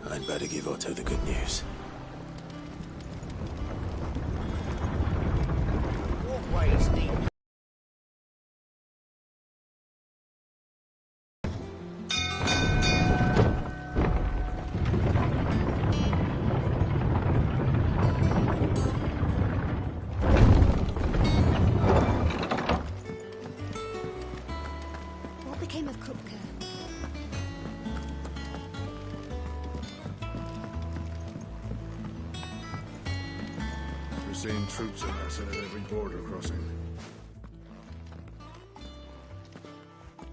I'd better give Otto the good news. What way is deep? What became of Kupka? We're seeing troops on us at every border crossing.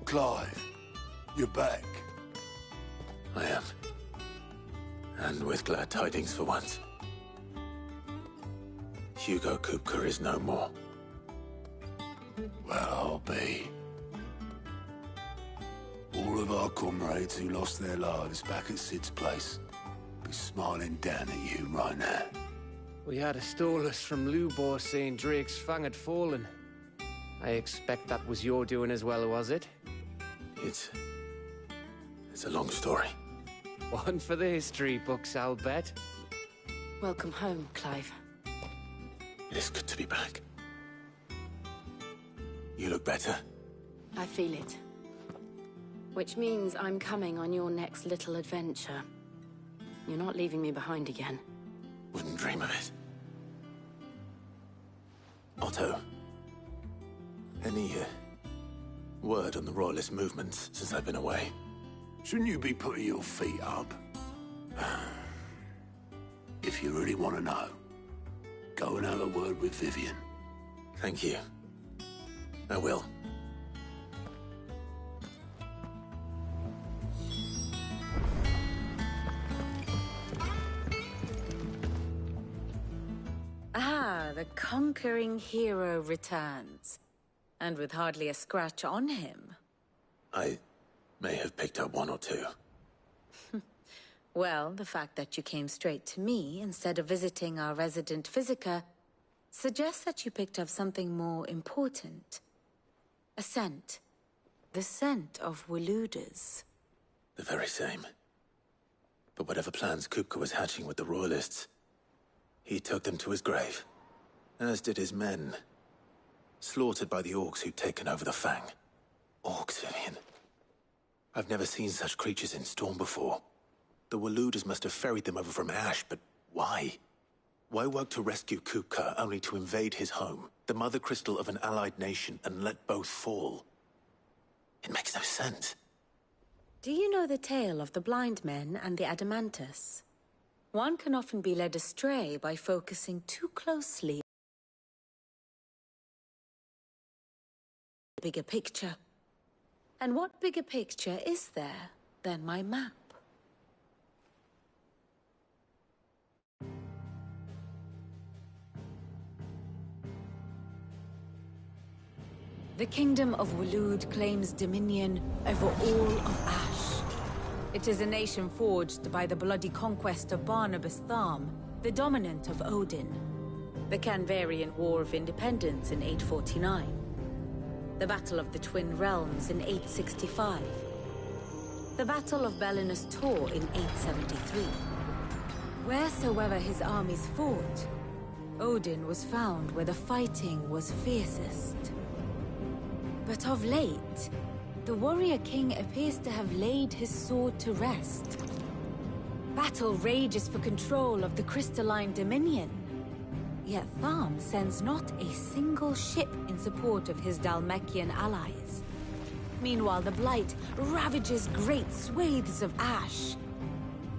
Clive, you're back. I am. And with glad tidings for once. Hugo Kupka is no more. Well, I'll be. All of our comrades who lost their lives back at Sid's place be smiling down at you right now. We had a stolus from Lubor saying Drake's fang had fallen. I expect that was your doing as well, was it? It's a long story. One for the history books, I'll bet. Welcome home, Clive. It is good to be back. You look better. I feel it. Which means I'm coming on your next little adventure. You're not leaving me behind again. Wouldn't dream of it. Otto, any word on the Royalist movements since I've been away? Shouldn't you be putting your feet up? If you really want to know, go and have a word with Vivian. Thank you. I will. Ah, the conquering hero returns. And with hardly a scratch on him. I may have picked up one or two. Well, the fact that you came straight to me instead of visiting our resident physiker suggests that you picked up something more important. A scent. The scent of Waludas. The very same. But whatever plans Kupka was hatching with the Royalists, he took them to his grave. As did his men. Slaughtered by the orcs who'd taken over the Fang. Orcs, Vivian. I've never seen such creatures in Storm before. The Waludas must have ferried them over from Ash, but why? Why work to rescue Kupka only to invade his home, the mother crystal of an allied nation, and let both fall? It makes no sense. Do you know the tale of the blind men and the Adamantus? One can often be led astray by focusing too closely on the bigger picture. And what bigger picture is there than my map? The Kingdom of Waloed claims dominion over all of Ash. It is a nation forged by the bloody conquest of Barnabas Tharm, the dominant of Odin. The Canvarian War of Independence in 849. The Battle of the Twin Realms in 865. The Battle of Belinus Tor in 873. Wheresoever his armies fought, Odin was found where the fighting was fiercest. But of late, the warrior king appears to have laid his sword to rest. Battle rages for control of the crystalline dominion. Yet Tharm sends not a single ship in support of his Dhalmekian allies. Meanwhile, the Blight ravages great swathes of Ash.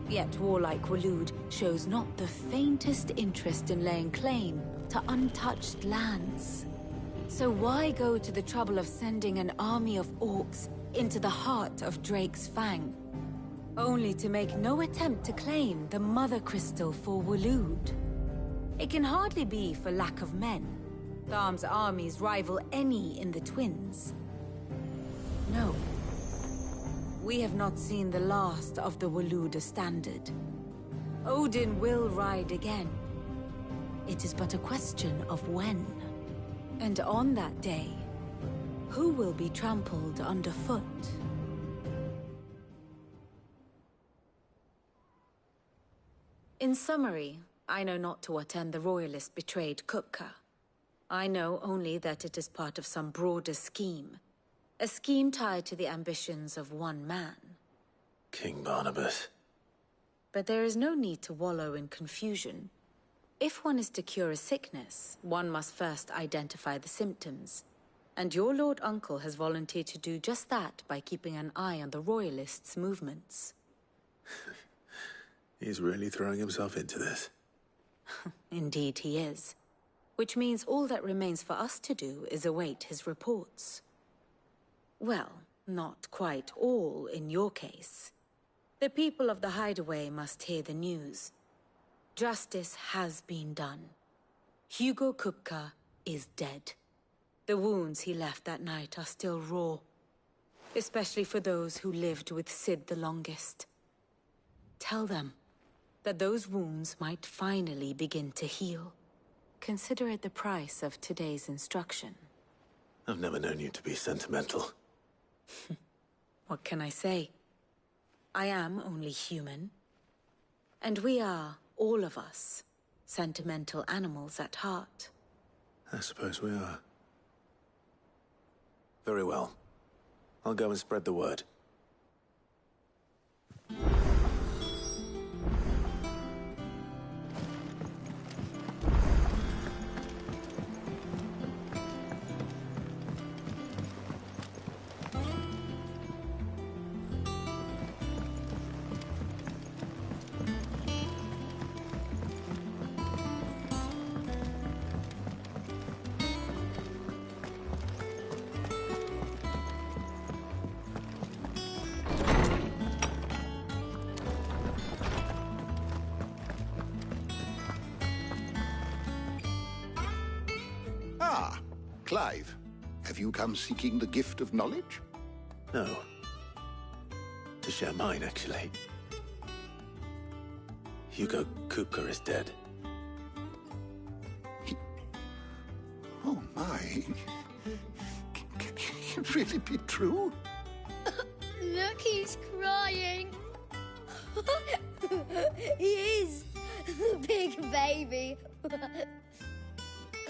Yet warlike Waloed shows not the faintest interest in laying claim to untouched lands. So why go to the trouble of sending an army of orcs into the heart of Drake's Fang, only to make no attempt to claim the Mother Crystal for Waloed? It can hardly be for lack of men. Tharm's armies rival any in the Twins. No. We have not seen the last of the Waluda standard. Odin will ride again. It is but a question of when. And on that day, who will be trampled underfoot? In summary, I know not to what end the Royalists betrayed Kupka. I know only that it is part of some broader scheme. A scheme tied to the ambitions of one man. King Barnabas. But there is no need to wallow in confusion. If one is to cure a sickness, one must first identify the symptoms. And your Lord Uncle has volunteered to do just that by keeping an eye on the Royalists' movements. He's really throwing himself into this. Indeed he is. Which means all that remains for us to do is await his reports. Well, not quite all in your case. The people of the Hideaway must hear the news. Justice has been done. Hugo Kupka is dead. The wounds he left that night are still raw. Especially for those who lived with Sid the longest. Tell them that those wounds might finally begin to heal. Consider it the price of today's instruction. I've never known you to be sentimental. What can I say? I am only human. And we are, all of us, sentimental animals at heart. I suppose we are. Very well. I'll go and spread the word. Ah, Clive. Have you come seeking the gift of knowledge? No. To share mine, actually. Hugo Kupka is dead. Oh, my. Can it really be true? Look, he's crying. He is. Big baby.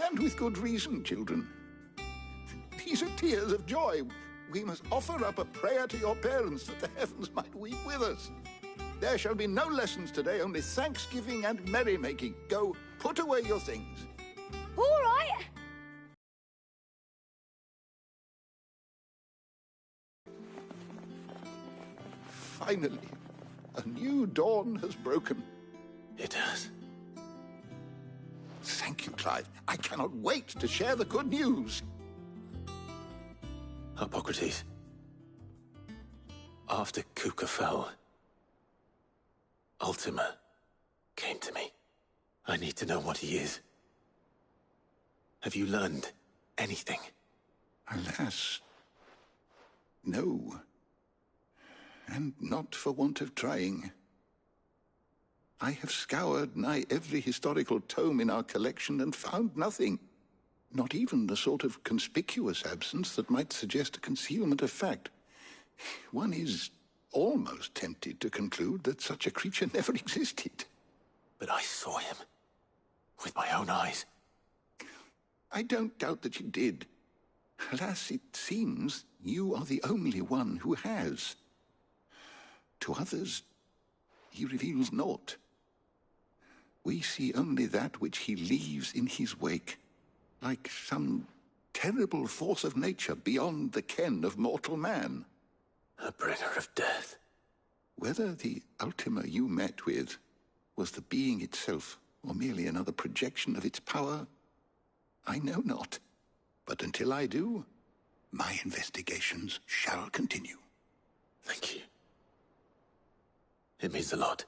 And with good reason, children. These are tears of joy. We must offer up a prayer to your parents that the heavens might weep with us. There shall be no lessons today, only thanksgiving and merrymaking. Go, put away your things. All right. Finally, a new dawn has broken. It has. Thank you, Clive. I cannot wait to share the good news. Hippocrates. After Kupka fell, Ultima came to me. I need to know what he is. Have you learned anything? Alas, no. And not for want of trying. I have scoured nigh every historical tome in our collection and found nothing. Not even the sort of conspicuous absence that might suggest a concealment of fact. One is almost tempted to conclude that such a creature never existed. But I saw him. With my own eyes. I don't doubt that you did. Alas, it seems you are the only one who has. To others, he reveals naught. We see only that which he leaves in his wake, like some terrible force of nature beyond the ken of mortal man. A bringer of death. Whether the Ultima you met with was the being itself, or merely another projection of its power, I know not. But until I do, my investigations shall continue. Thank you. It means a lot.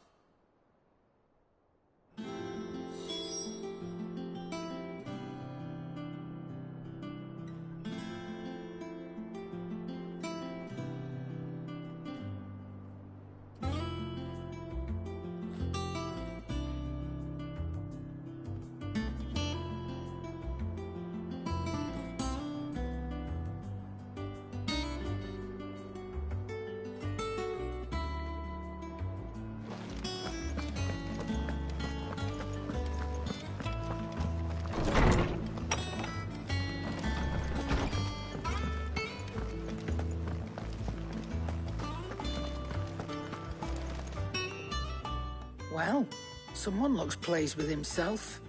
Well, someone looks pleased with himself.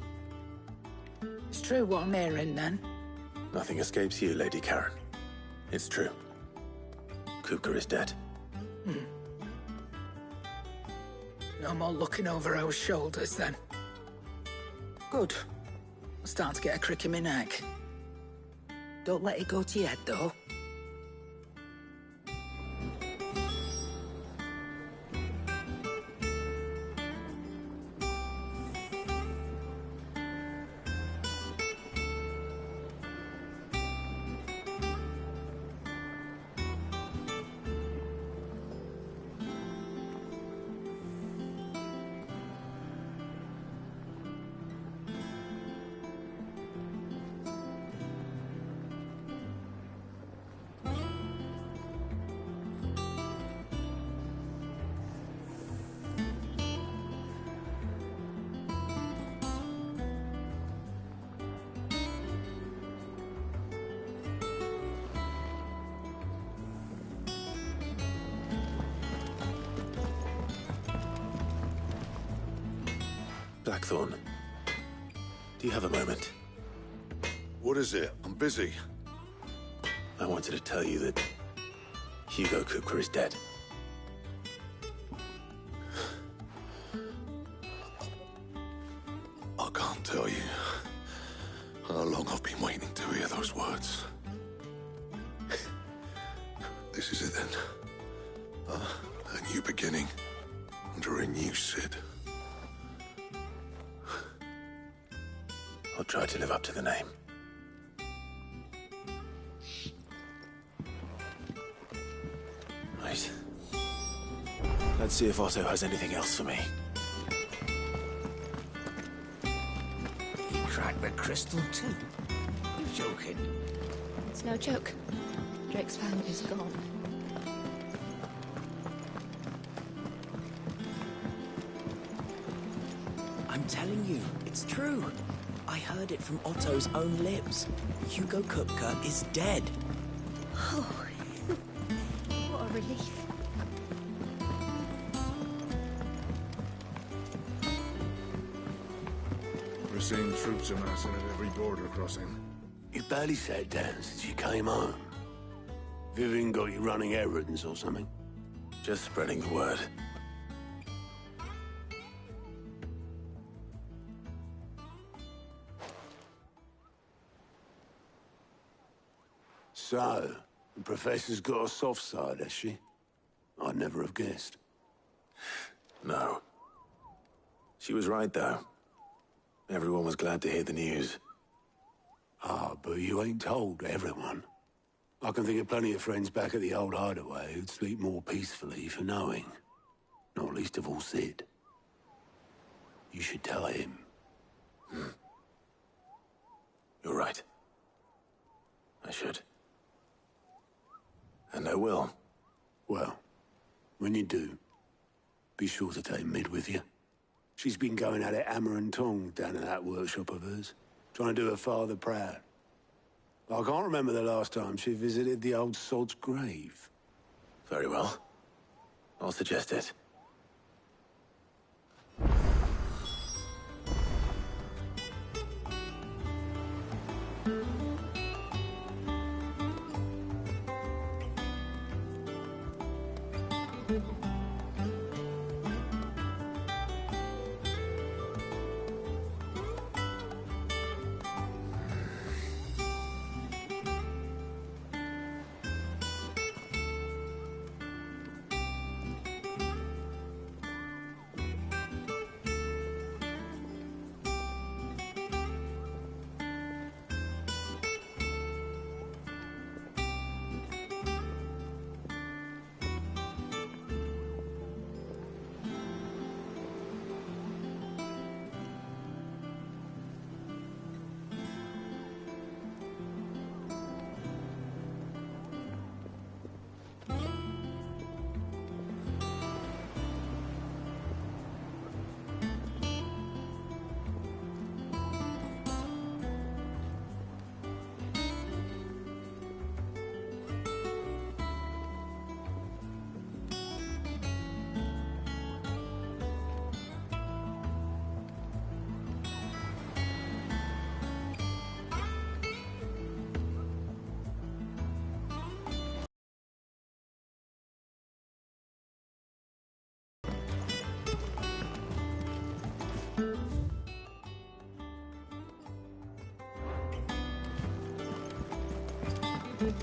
It's true what I'm hearing, then. Nothing escapes you, Lady Karen. It's true. Kupka is dead. No more looking over our shoulders, then. Good. I'm starting to get a crick in my neck. Don't let it go to your head, though. Blackthorn, do you have a moment? What is it? I'm busy. I wanted to tell you that Hugo Kupka is dead. I can't tell you how long I've been waiting to hear those words. This is it then. A new beginning under a new Sid. I'll try to live up to the name. Right. Let's see if Otto has anything else for me. You cracked the crystal, too? You're joking. It's no joke. Drake's fang is gone. I'm telling you, it's true. I heard it from Otto's own lips. Hugo Kupka is dead. Oh, what a relief. We're seeing troops amassing at every border crossing. You barely sat down since you came home. Vivian got you running errands or something? Just spreading the word. So, the Professor's got a soft side, has she? I'd never have guessed. No. She was right, though. Everyone was glad to hear the news. Ah, but you ain't told everyone. I can think of plenty of friends back at the old hideaway who'd sleep more peacefully for knowing. Not least of all Sid. You should tell him. You're right. I should. And I will. Well, when you do, be sure to take Mid with you. She's been going at it hammer and tong down in that workshop of hers, trying to do her father proud. I can't remember the last time she visited the old sod's grave. Very well. I'll suggest it. Think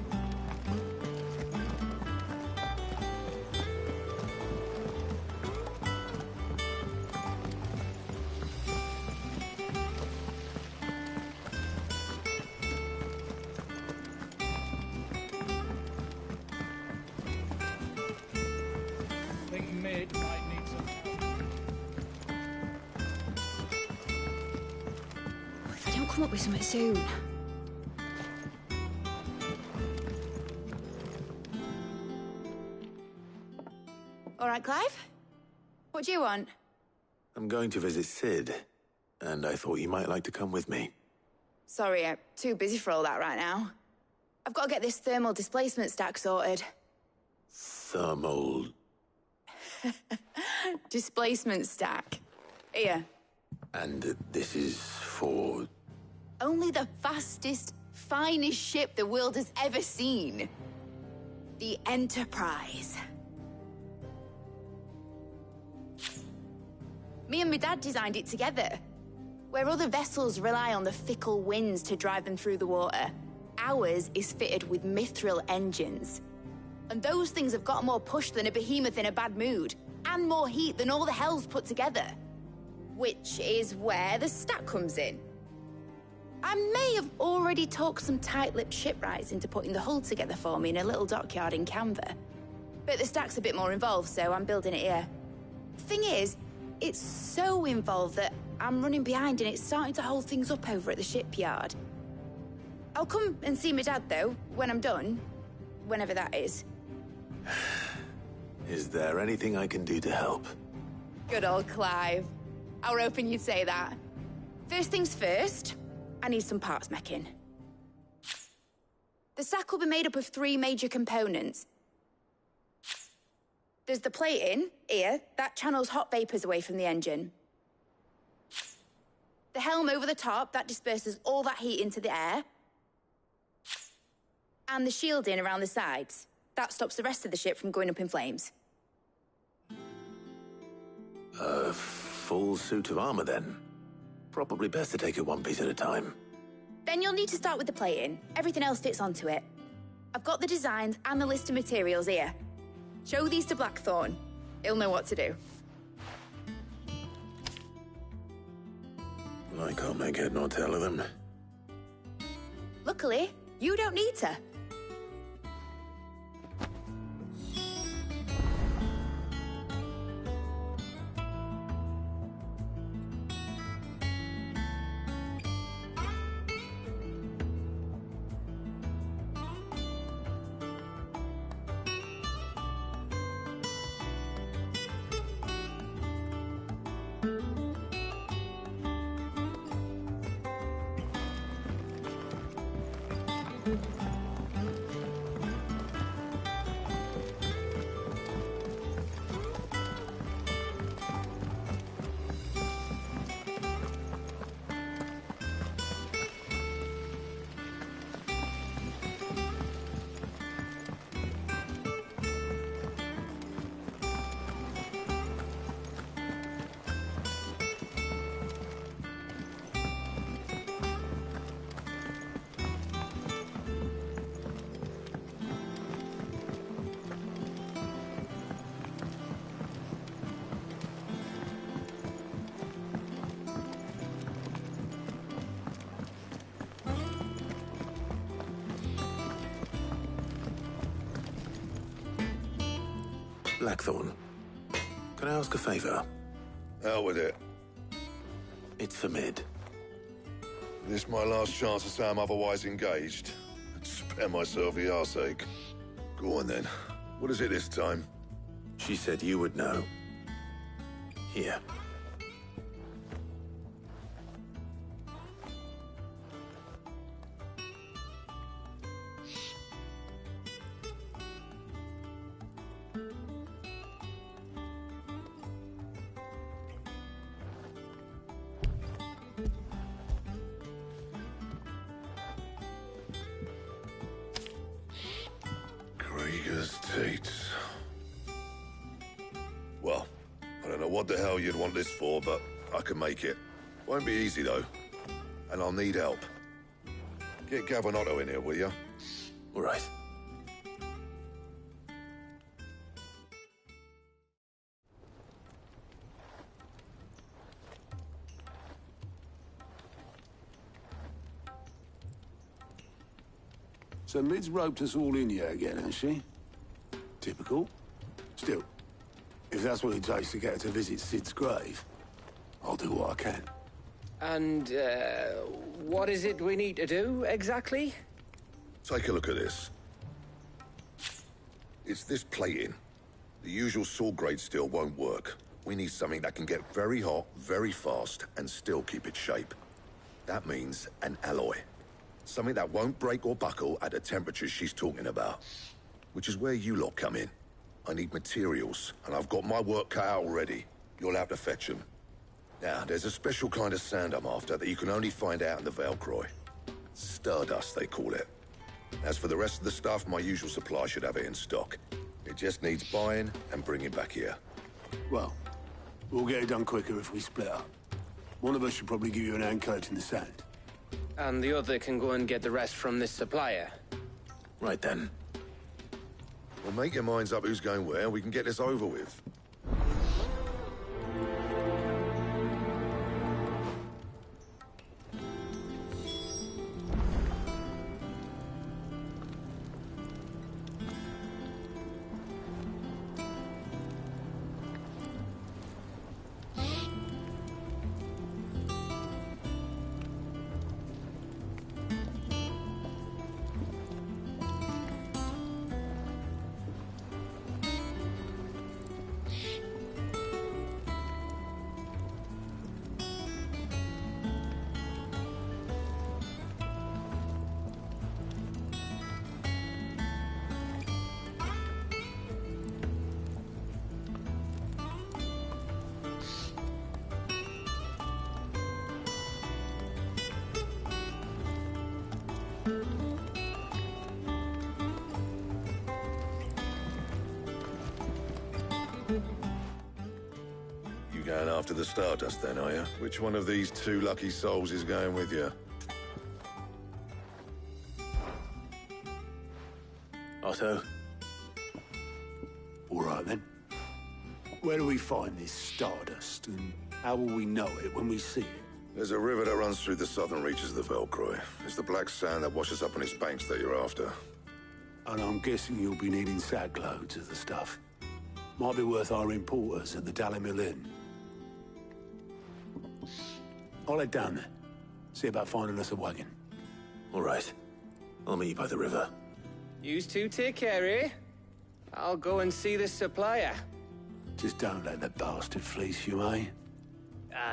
Mid might need some help. If I don't come up with something soon. All right, Clive? What do you want? I'm going to visit Sid, and I thought you might like to come with me. Sorry, I'm too busy for all that right now. I've got to get this thermal displacement stack sorted. Thermal... Displacement stack. Here. And this is for... Only the fastest, finest ship the world has ever seen. The Enterprise. Me and my dad designed it together. Where other vessels rely on the fickle winds to drive them through the water, ours is fitted with mithril engines. And those things have got more push than a behemoth in a bad mood, and more heat than all the hells put together. Which is where the stack comes in. I may have already talked some tight-lipped shipwrights into putting the hull together for me in a little dockyard in Canva. But the stack's a bit more involved, so I'm building it here. Thing is, it's so involved that I'm running behind and it's starting to hold things up over at the shipyard. I'll come and see my dad, though, when I'm done. Whenever that is. Is there anything I can do to help? Good old Clive. I were hoping you'd say that. First things first, I need some parts meching. The stack will be made up of 3 major components. There's the plating, here, that channels hot vapors away from the engine. The helm over the top, that disperses all that heat into the air. And the shielding around the sides. That stops the rest of the ship from going up in flames. A full suit of armor, then? Probably best to take it one piece at a time. Then you'll need to start with the plating. Everything else fits onto it. I've got the designs and the list of materials here. Show these to Blackthorn. He'll know what to do. I can't make head nor tail of them. Luckily, you don't need to. Blackthorn, can I ask a favor? Hell with it. It's for Mid. This my last chance to say I'm otherwise engaged. Spare myself the arseache. Go on then. What is it this time? She said you would know. Here. Well, I don't know what the hell you'd want this for, but I can make it. Won't be easy, though. And I'll need help. Get Gavinotto in here, will you? All right. So Mid's roped us all in here again, has she? Typical. Still, if that's what it takes to get her to visit Sid's grave, I'll do what I can. And, what is it we need to do, exactly? Take a look at this. It's this plating. The usual saw grade steel won't work. We need something that can get very hot, very fast, and still keep its shape. That means an alloy. Something that won't break or buckle at the temperatures she's talking about. Which is where you lot come in. I need materials, and I've got my work cut out already. You'll have to fetch them. Now, there's a special kind of sand I'm after that you can only find out in the Valcroy. Stardust, they call it. As for the rest of the stuff, my usual supply should have it in stock. It just needs buying and bringing back here. Well, we'll get it done quicker if we split up. One of us should probably give you an hand coat in the sand. And the other can go and get the rest from this supplier. Right then. Well, make your minds up who's going where, and we can get this over with. You going after the Stardust then, are you? Which one of these two lucky souls is going with you? Otto? All right, then. Where do we find this Stardust, and how will we know it when we see it? There's a river that runs through the southern reaches of the Valcroy. It's the black sand that washes up on its banks that you're after. And I'm guessing you'll be needing sack loads of the stuff. Might be worth our importers at the Dalimil Inn. I'll head down there. See about finding us a wagon. All right. I'll meet you by the river. Yous two take care, eh? I'll go and see this supplier. Just don't let the bastard fleece you, eh?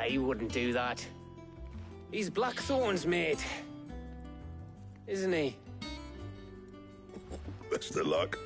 He wouldn't do that. He's Blackthorn's mate. Isn't he? Best of luck.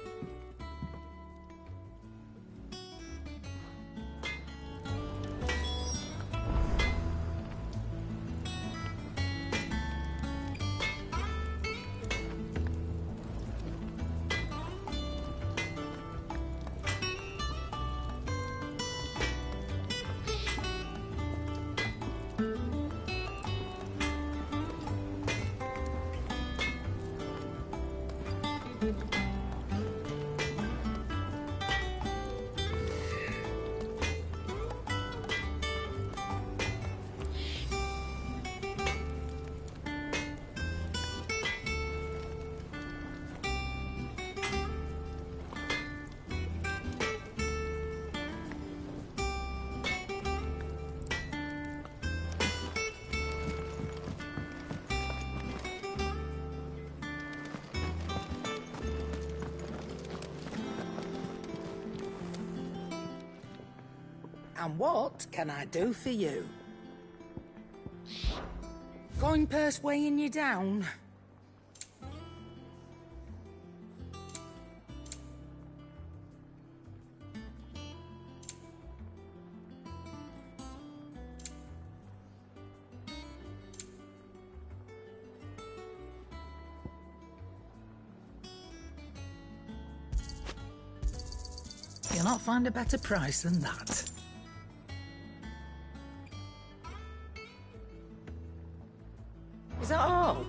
And what can I do for you? Coin purse weighing you down? You'll not find a better price than that. Is that all?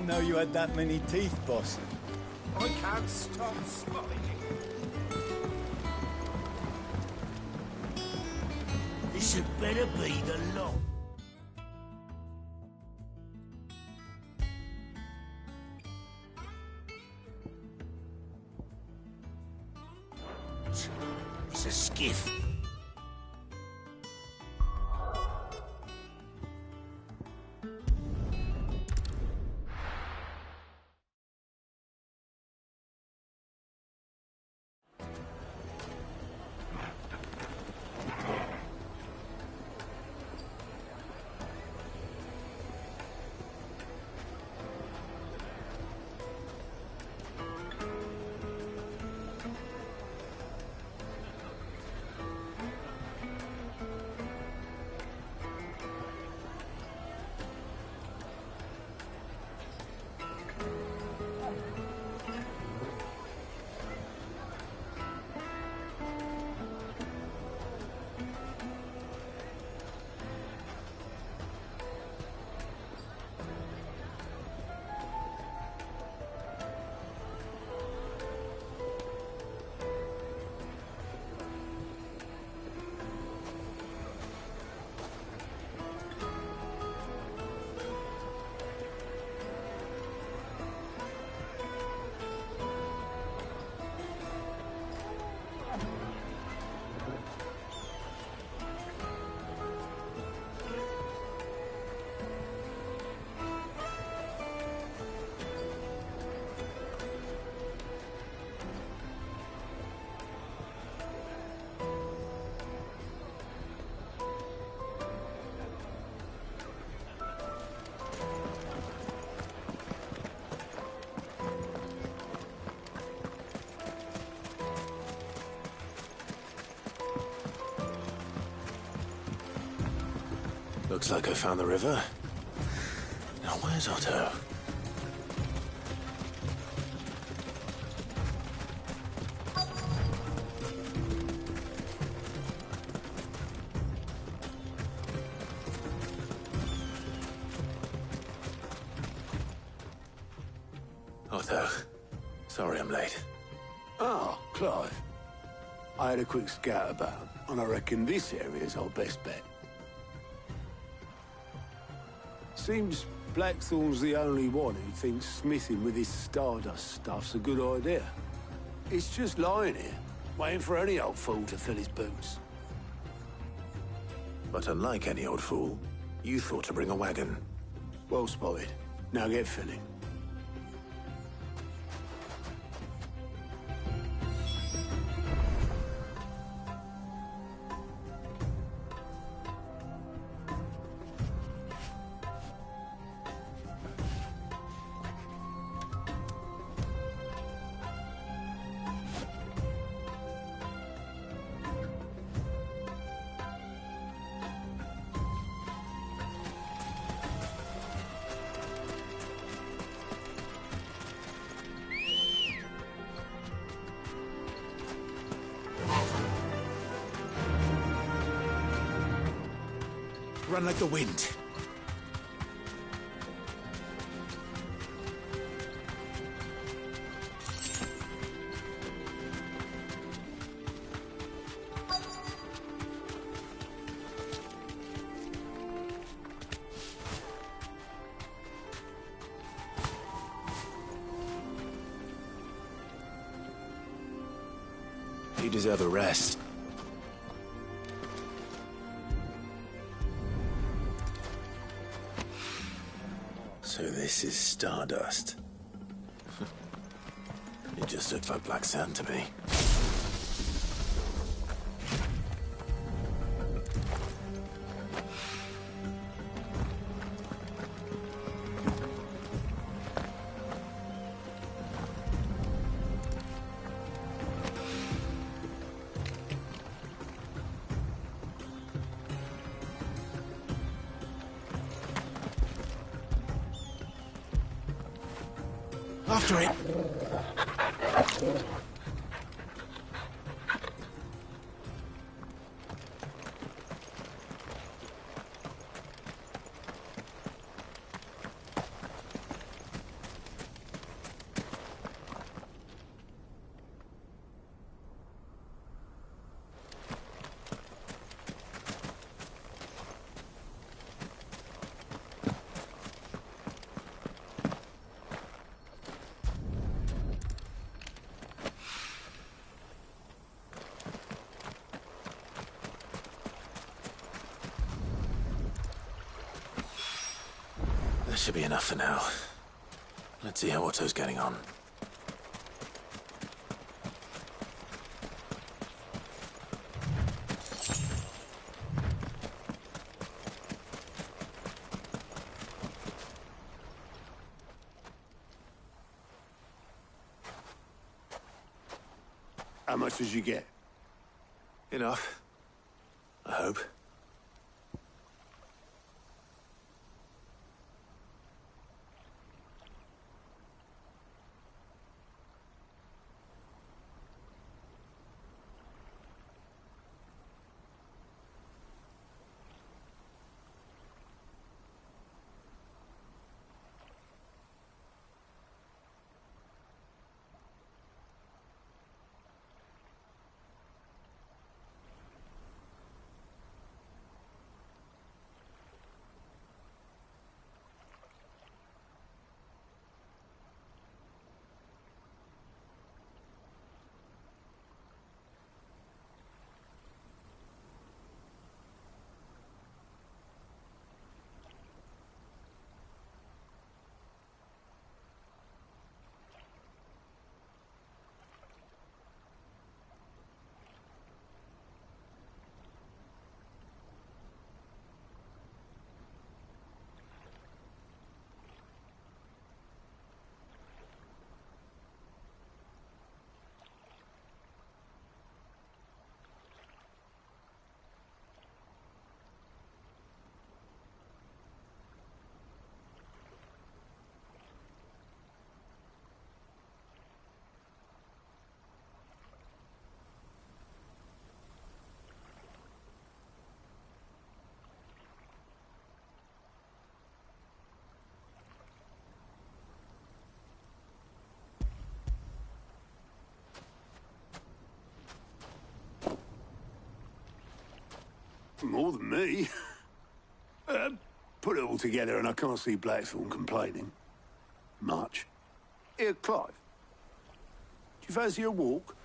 know you had that many teeth, boss. I can't stop smiling. This had better be the lot. It's a skiff. Looks like I found the river. Now where's Otto? Otto, sorry I'm late. Oh, Clive. I had a quick scout about, and I reckon this area's our best bet. Seems Blackthorn's the only one who thinks smithing with his Stardust stuff's a good idea. It's just lying here, waiting for any old fool to fill his boots. But unlike any old fool, you thought to bring a wagon. Well spotted. Now get filling. Run like the wind. You deserve a rest. So this is Stardust. It just looks like black sand to me. After it. should be enough for now. Let's see how Otto's getting on. How much did you get? Enough. I hope. More than me. Put it all together and I can't see Blackthorn complaining. Much. Here, Clive. Do you fancy a walk?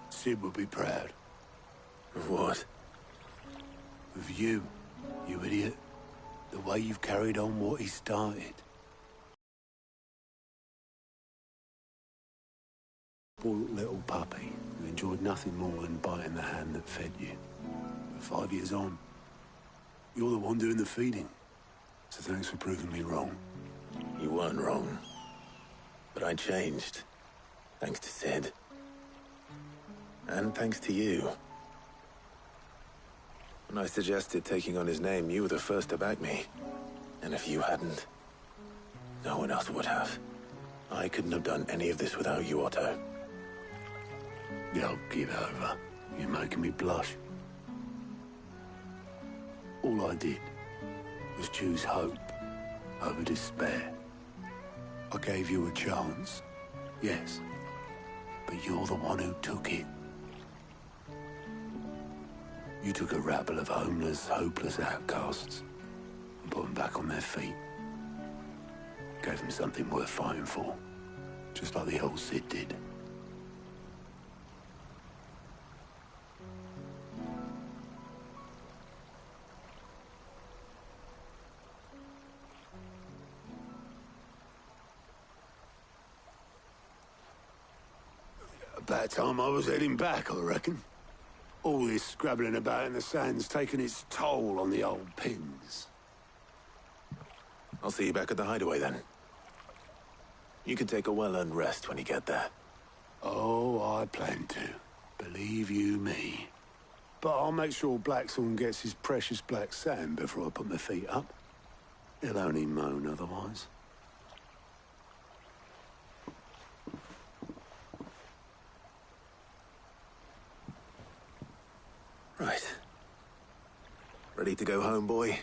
Sid will be proud. Of what? Of you, you idiot. The way you've carried on what he started. Spoiled little puppy who enjoyed nothing more than biting the hand that fed you. But 5 years on, you're the one doing the feeding. So thanks for proving me wrong. You weren't wrong. But I changed. Thanks to Sid. And thanks to you. When I suggested taking on his name, you were the first to back me. And if you hadn't, no one else would have. I couldn't have done any of this without you, Otto. Yo, give over. You're making me blush. All I did was choose hope over despair. I gave you a chance, yes, but you're the one who took it. You took a rabble of homeless, hopeless outcasts and put them back on their feet. Gave them something worth fighting for, just like the old Sid did. About time I was heading back, I reckon. All this scrabbling about in the sand's taken its toll on the old pins. I'll see you back at the hideaway then. You can take a well-earned rest when you get there. Oh, I plan to. Believe you me. But I'll make sure Blackthorn gets his precious black sand before I put my feet up. He'll only moan otherwise. Right. Ready to go home, boy?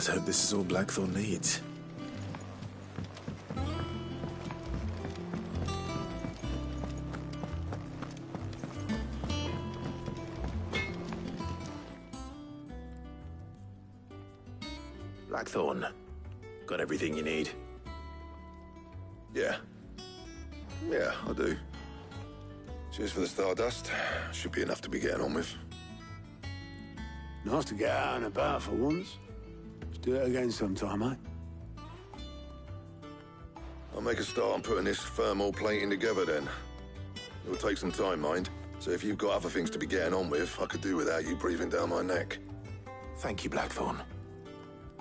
Let's hope this is all Blackthorn needs. Blackthorn, got everything you need? Yeah. Yeah, I do. Cheers for the Stardust. Should be enough to be getting on with. Nice to get out and about for once. Let's do it again sometime, eh? I'll make a start on putting this thermal plating together then. It'll take some time, mind. So if you've got other things to be getting on with, I could do without you breathing down my neck. Thank you, Blackthorn.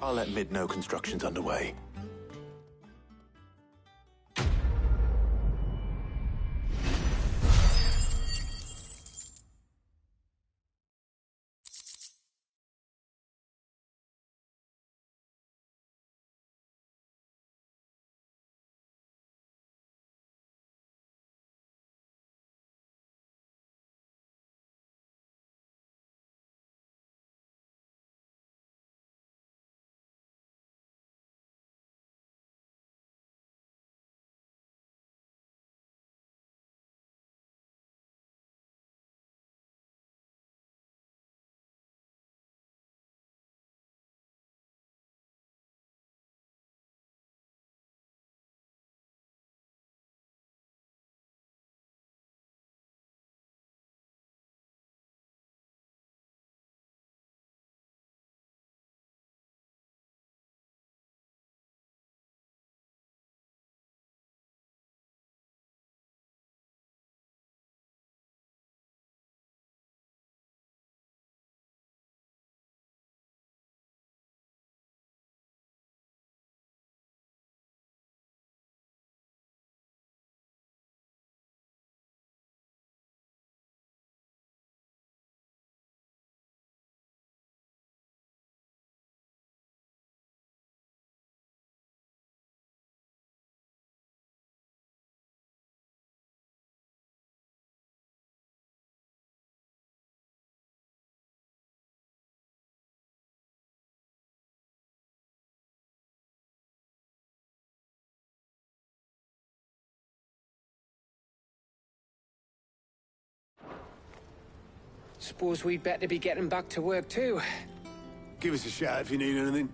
I'll let Mid know construction's underway. Suppose we'd better be getting back to work too. Give us a shout if you need anything.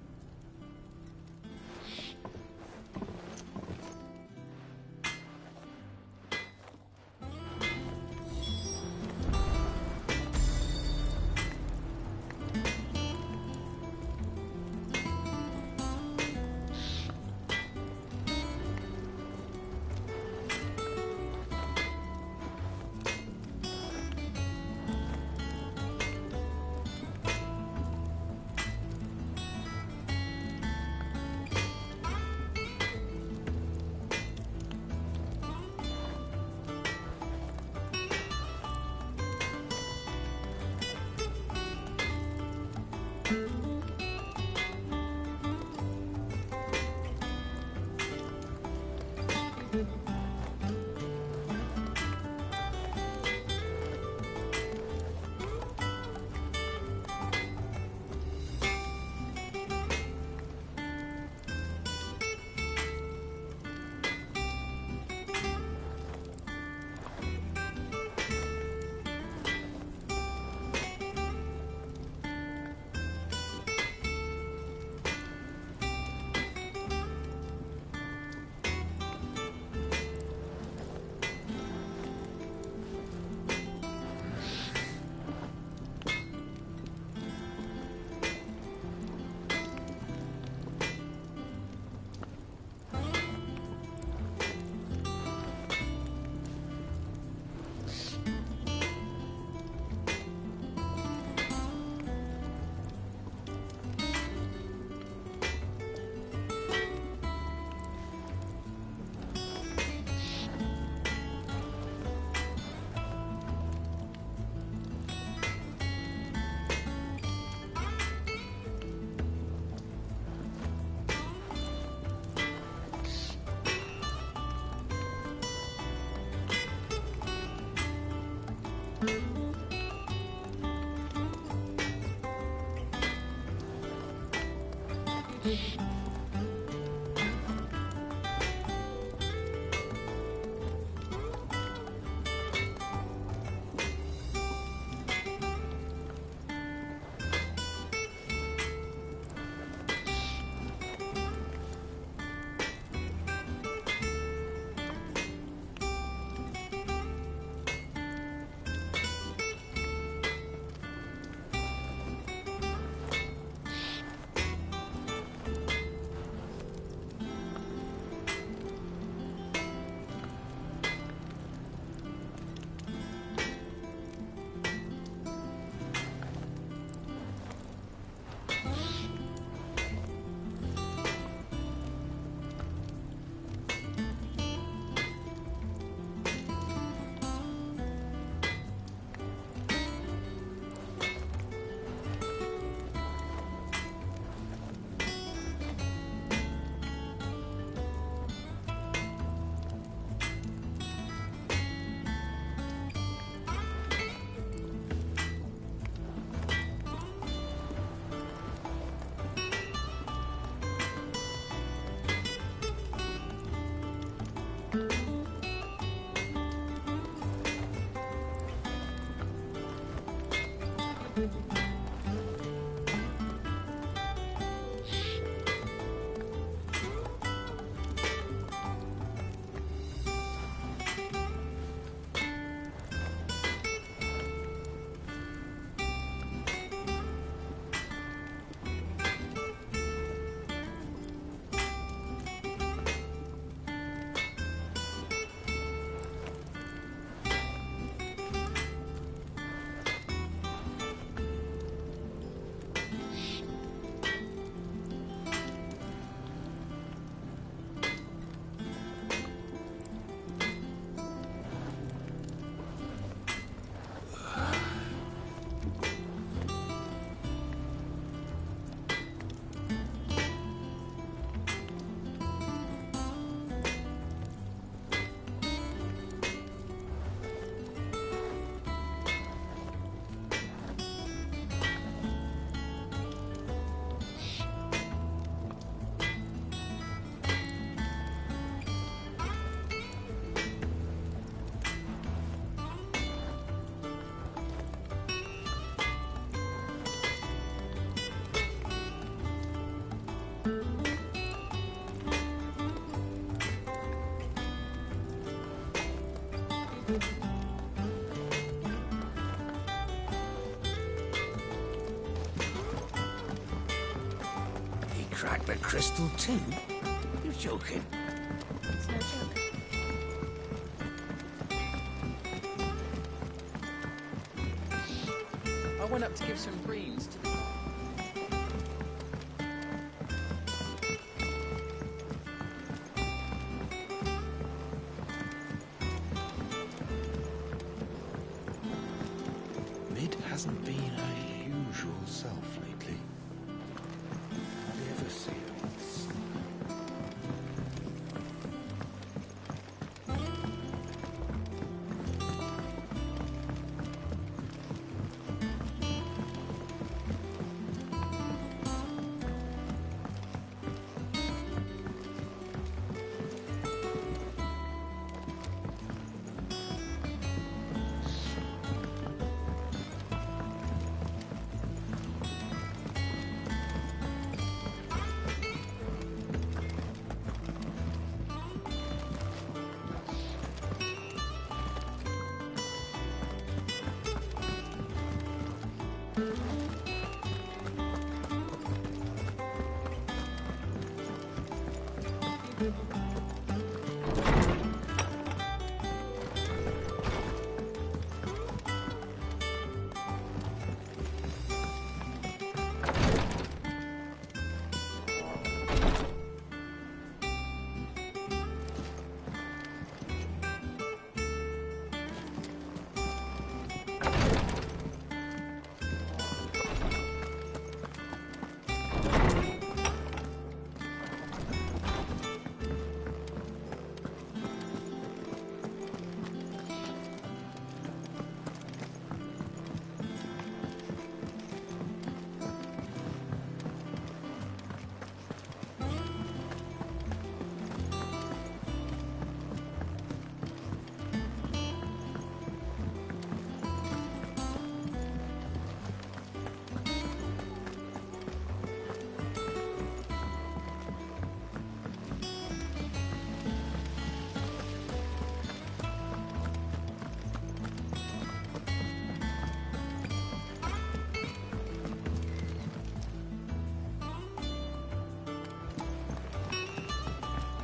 crack the crystal too? You're joking. It's no joke. I went up to give some greens to the... Mid hasn't been her usual self lately. Hardly ever see her in the sun.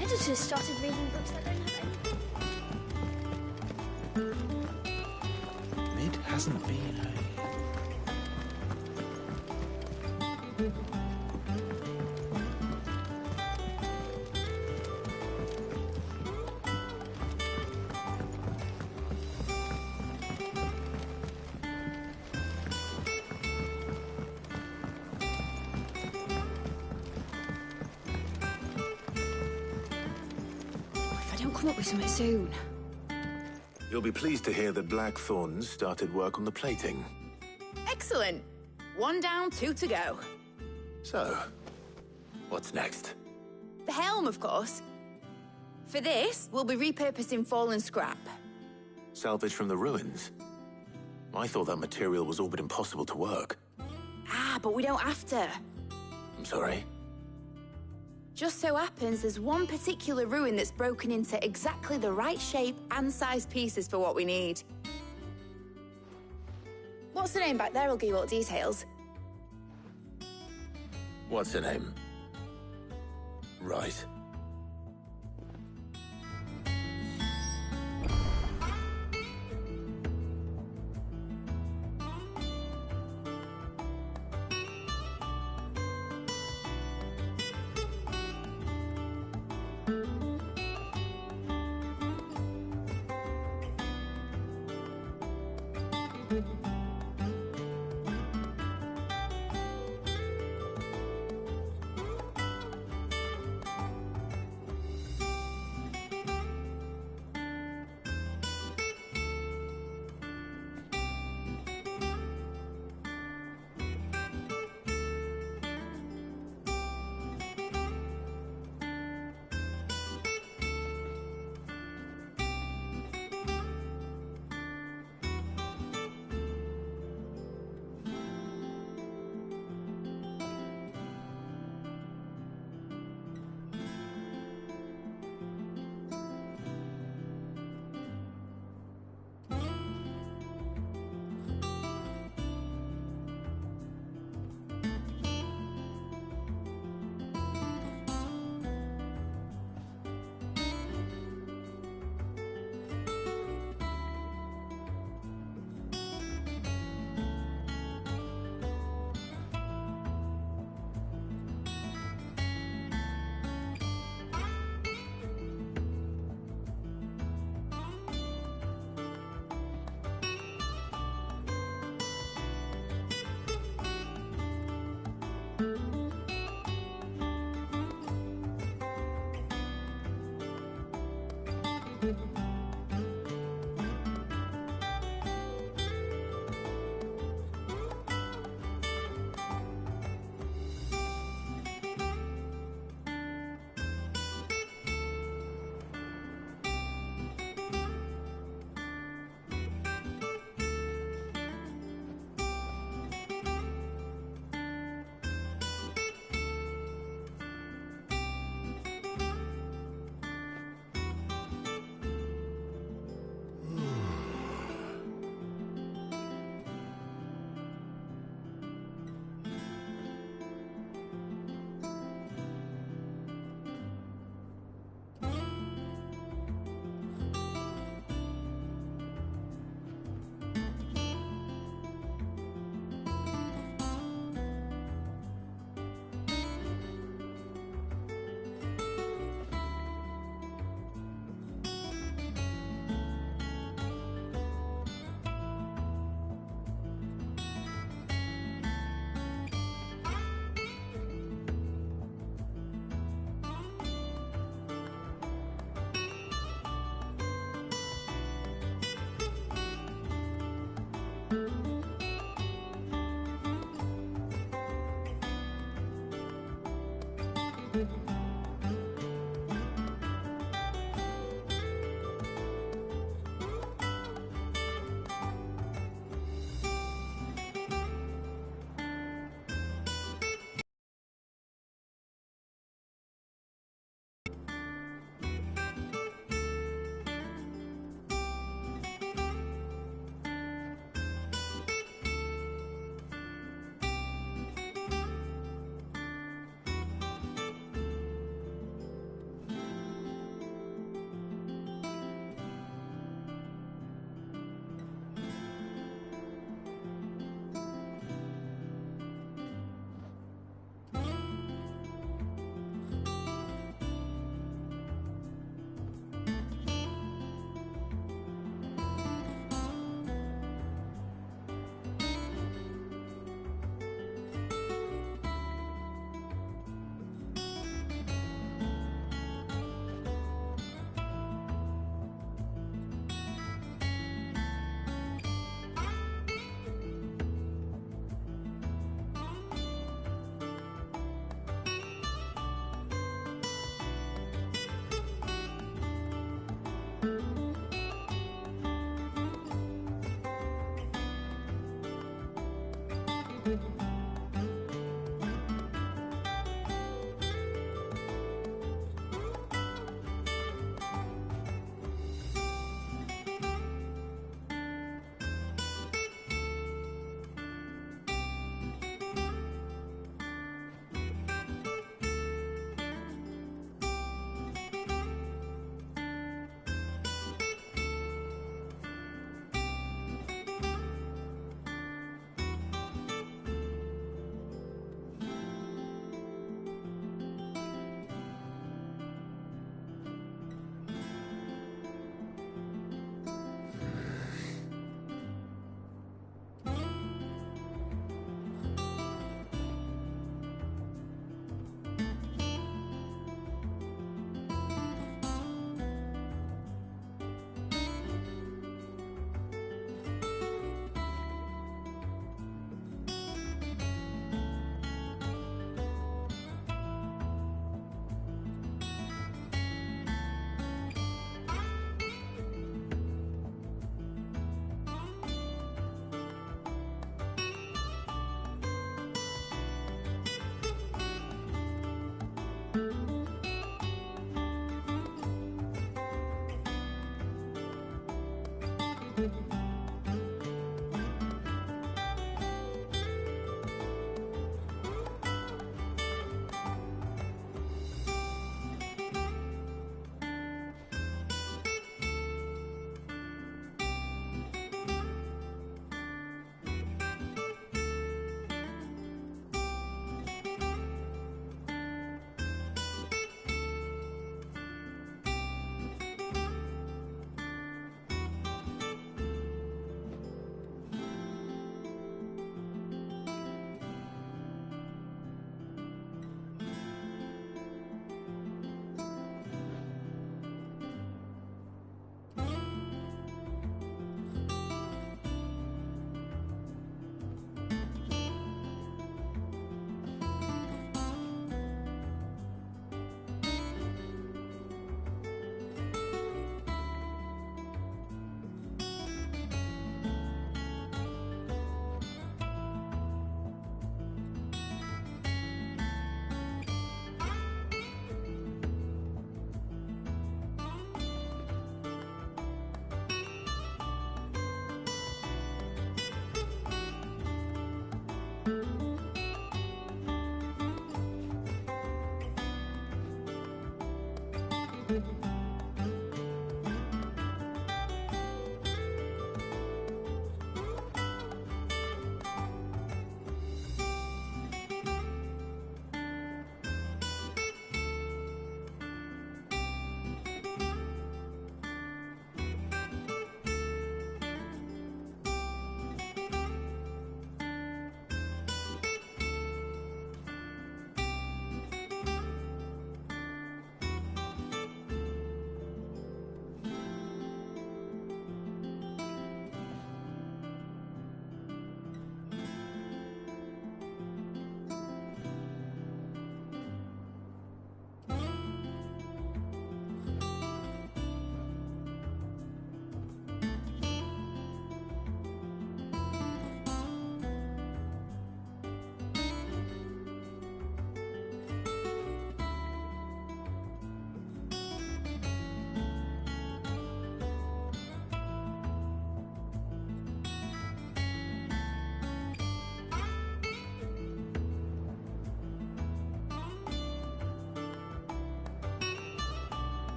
Editors started reading books that don't have anything. Mid hasn't been her. If I don't come up with something soon. You'll be pleased to hear that Blackthorn's started work on the plating. Excellent. 1 down, 2 to go. So, what's next? The helm, of course. For this, we'll be repurposing fallen scrap. Salvage from the ruins? I thought that material was all but impossible to work. Ah, but we don't have to. I'm sorry? Just so happens there's one particular ruin that's broken into exactly the right shape and size pieces for what we need. What's the name back there? I'll give you all the details. What's her name? Right.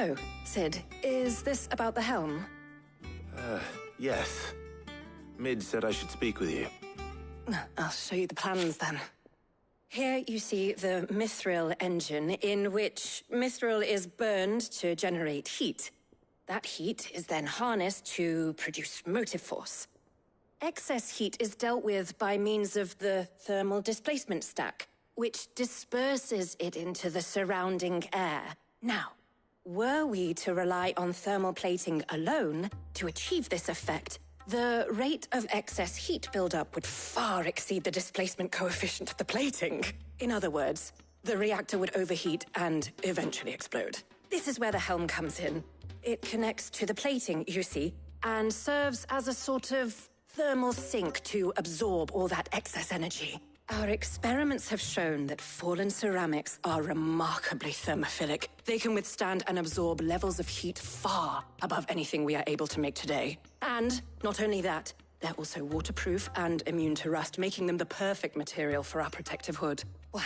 Oh, Sid, is this about the helm? Yes. Mid said I should speak with you. I'll show you the plans then. Here you see the mithril engine, in which mithril is burned to generate heat. That heat is then harnessed to produce motive force. Excess heat is dealt with by means of the thermal displacement stack, which disperses it into the surrounding air. Now, were we to rely on thermal plating alone to achieve this effect, the rate of excess heat buildup would far exceed the displacement coefficient of the plating. In other words, the reactor would overheat and eventually explode. This is where the helm comes in. It connects to the plating, you see, and serves as a sort of thermal sink to absorb all that excess energy. Our experiments have shown that fallen ceramics are remarkably thermophilic. They can withstand and absorb levels of heat far above anything we are able to make today. And not only that, they're also waterproof and immune to rust, making them the perfect material for our protective hood. Why,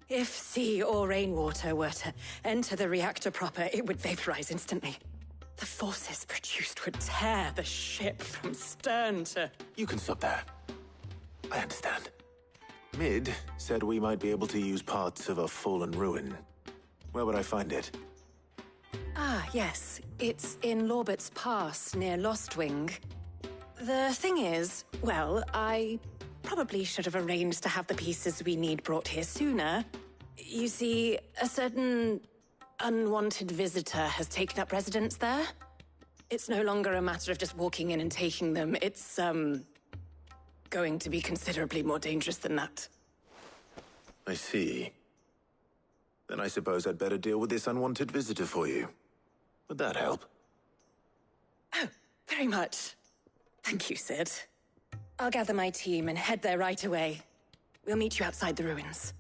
if sea or rainwater were to enter the reactor proper, it would vaporize instantly. The forces produced would tear the ship from stern to... You can stop there. I understand. Mid said we might be able to use parts of a fallen ruin. Where would I find it? Ah, yes. It's in Lorbert's Pass, near Lostwing. The thing is, well, I probably should have arranged to have the pieces we need brought here sooner. You see, a certain unwanted visitor has taken up residence there. It's no longer a matter of just walking in and taking them. It's, going to be considerably more dangerous than that. I see. Then I suppose I'd better deal with this unwanted visitor for you. Would that help? Oh, very much. Thank you, Sid. I'll gather my team and head there right away. We'll meet you outside the ruins.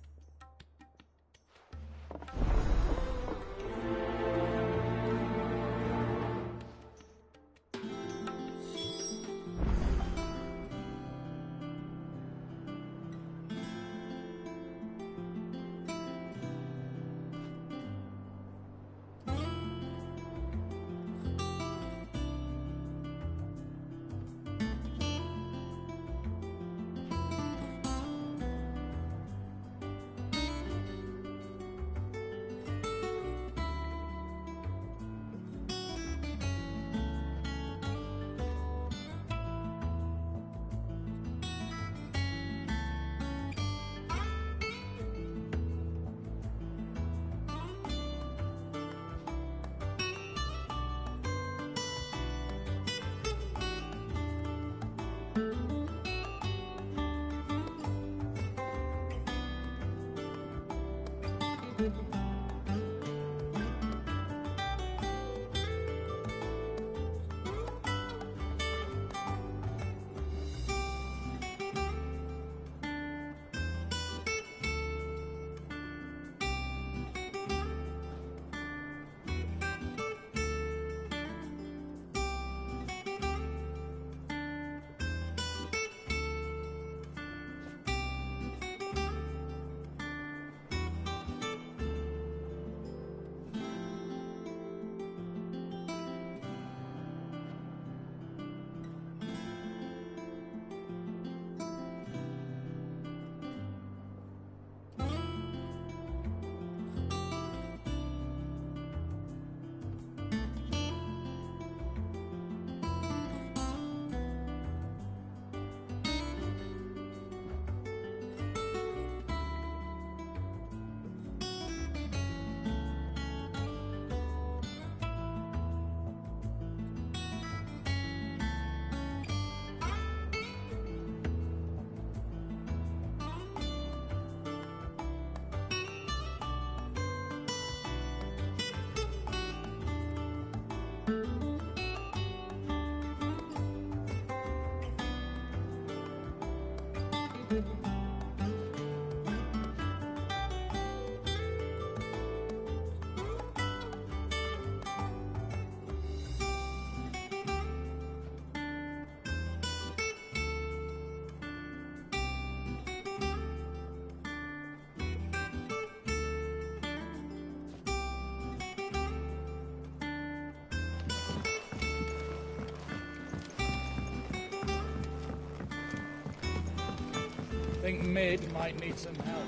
Think Mid might need some help.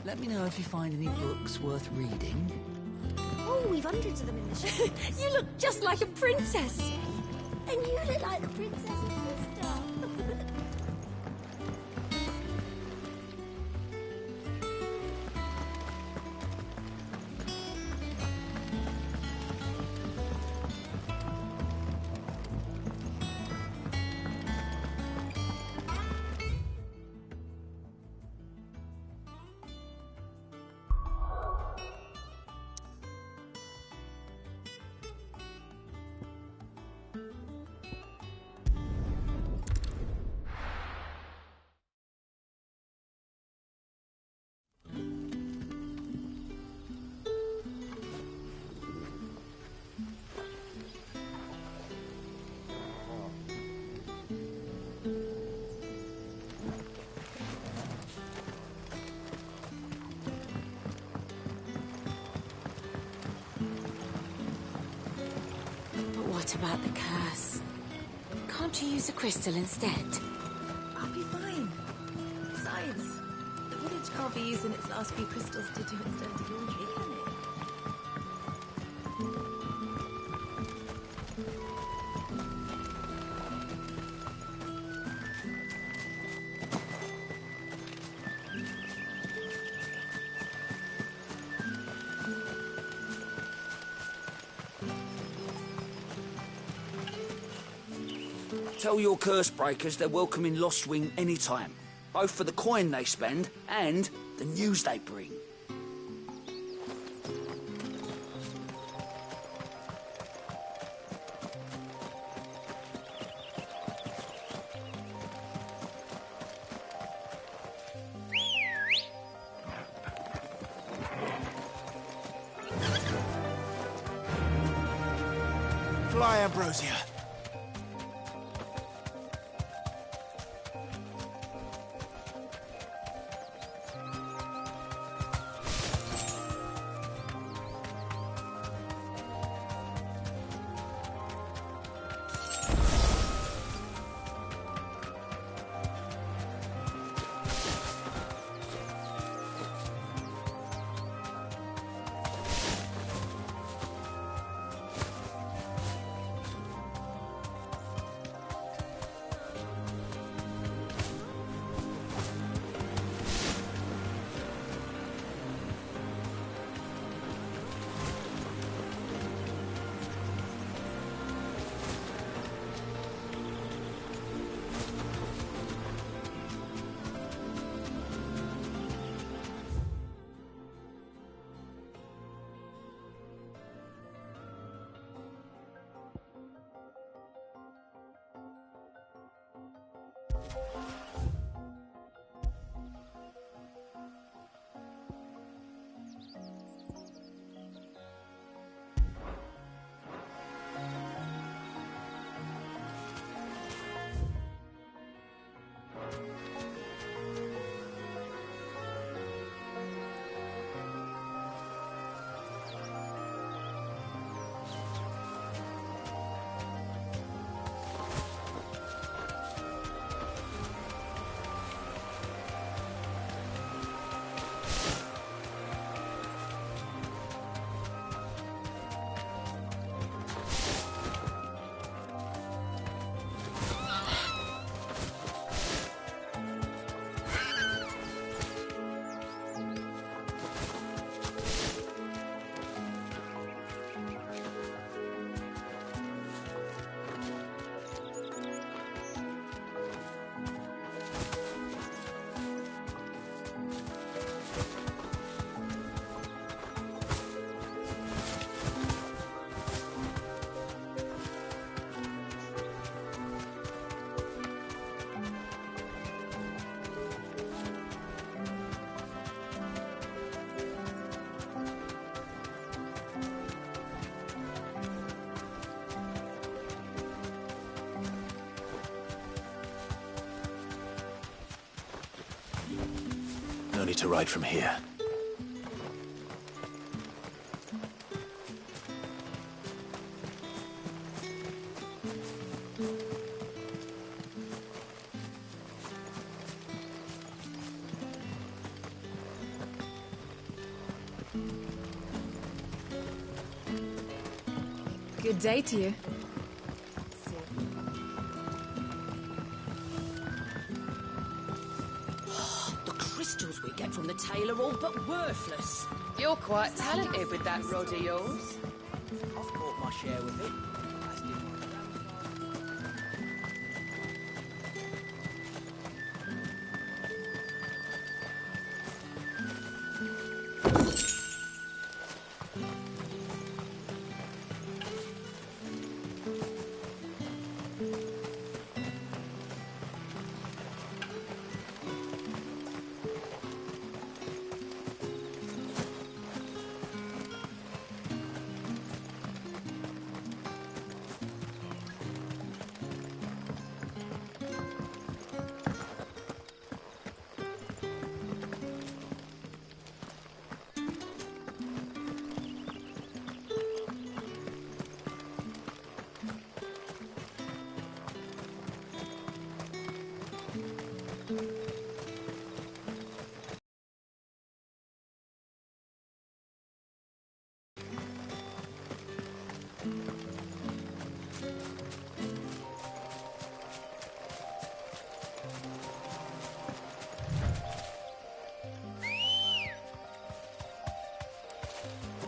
Let me know if you find any books worth reading. Oh, we've hundreds of them in the shop. You look just like a princess. And you look like the princess's sister. What about the curse? Can't you use a crystal instead? I'll be fine. Besides, the village can't be using its last few crystals to do its dirty laundry, can it? Tell your curse breakers they're welcome in Lost Wing anytime, both for the coin they spend and the news they bring. Fly, Ambrosia. free to ride from here. Good day to you. The crystals we get from the tail are all but worthless. You're quite talented with that rod of yours. I've caught my share with it.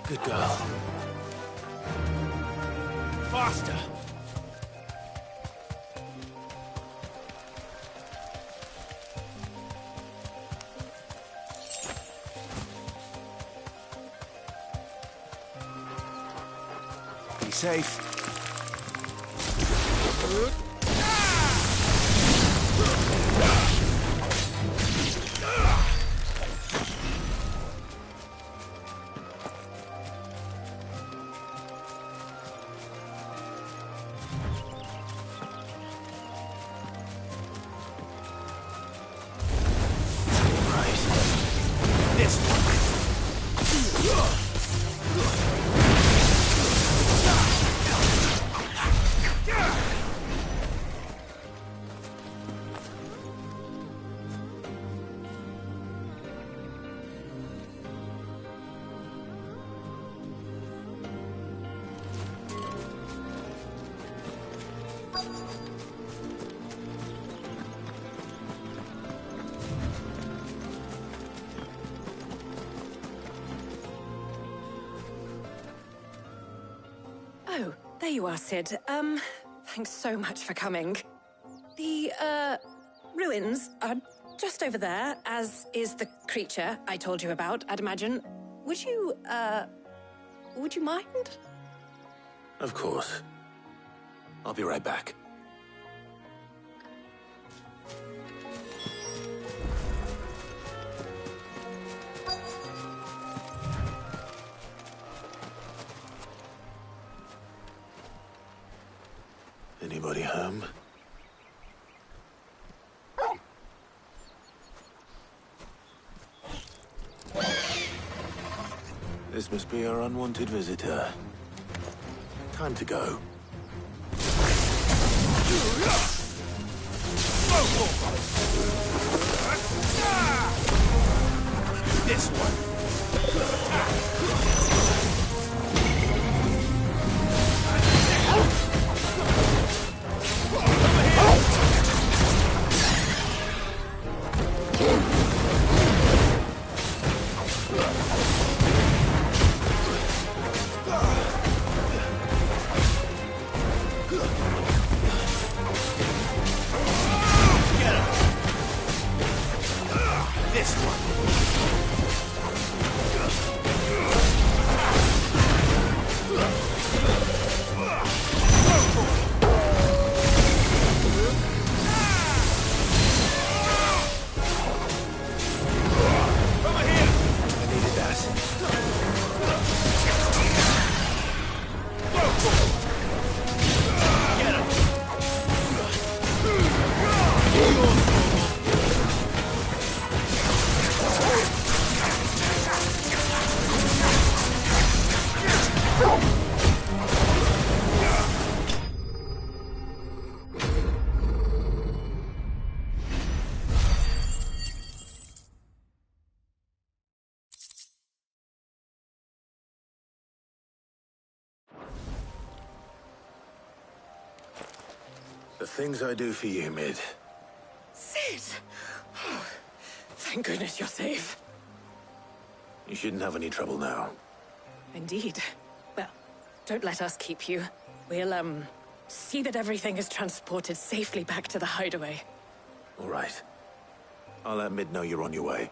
Good girl. Faster! Be safe. Oh, there you are, Sid. Thanks so much for coming. The, ruins are just over there, as is the creature I told you about, I'd imagine. Would you mind? Of course. I'll be right back. Anybody home? This must be our unwanted visitor. Time to go. This one. The things I do for you, Mid. Sid! Oh, thank goodness you're safe. You shouldn't have any trouble now. Indeed. Well, don't let us keep you. We'll, see that everything is transported safely back to the hideaway. All right. I'll let Mid know you're on your way.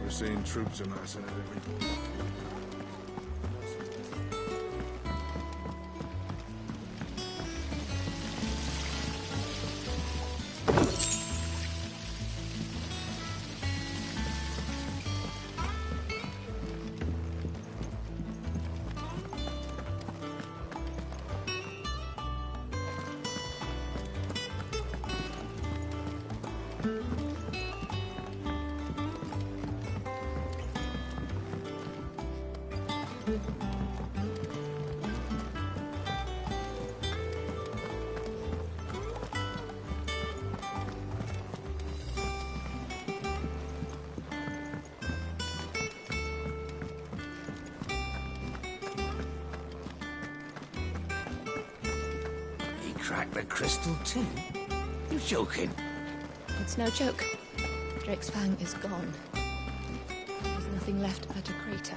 We're seeing troops amassing at every point. Crack the crystal too? You're joking. It's no joke. Drake's Fang is gone. There's nothing left but a crater.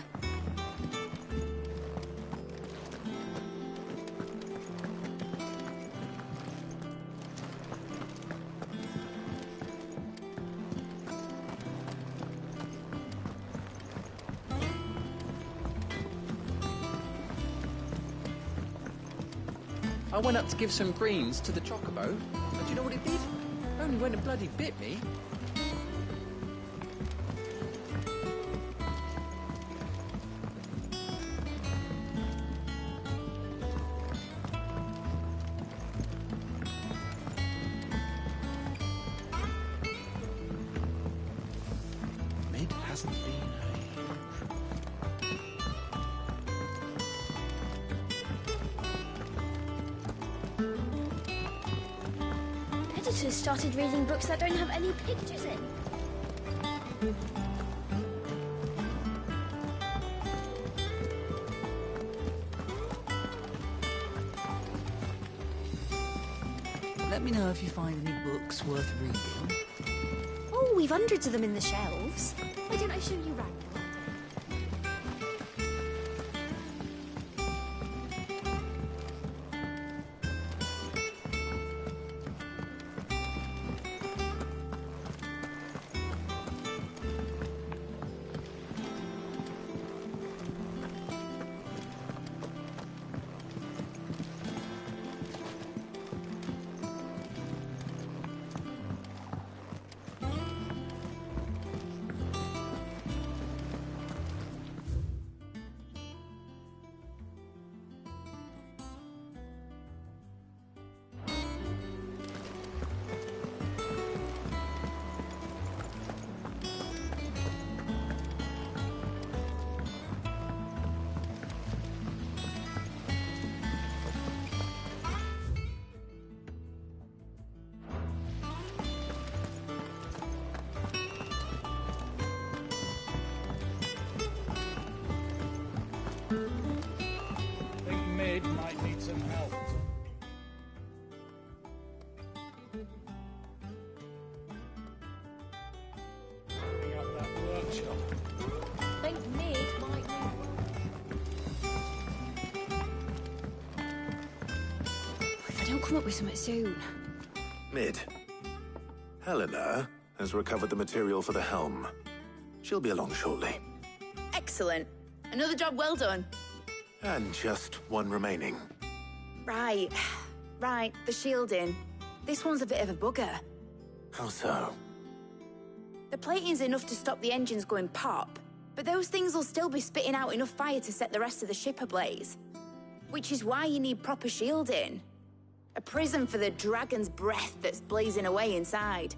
I went up to give some greens to the chocobo, and do you know what it did? Only went and bloody bit me. Mid hasn't been Editors started reading books that don't have any pictures in. Let me know if you find any books worth reading. Oh, we've hundreds of them in the shelves. Why don't I show you around? come up with something soon. Mid. Helena has recovered the material for the helm. She'll be along shortly. Excellent. Another job well done. And just one remaining. Right. Right, the shielding. This one's a bit of a bugger. How so? The plating's enough to stop the engines going pop, but those things will still be spitting out enough fire to set the rest of the ship ablaze. Which is why you need proper shielding. A prison for the dragon's breath that's blazing away inside.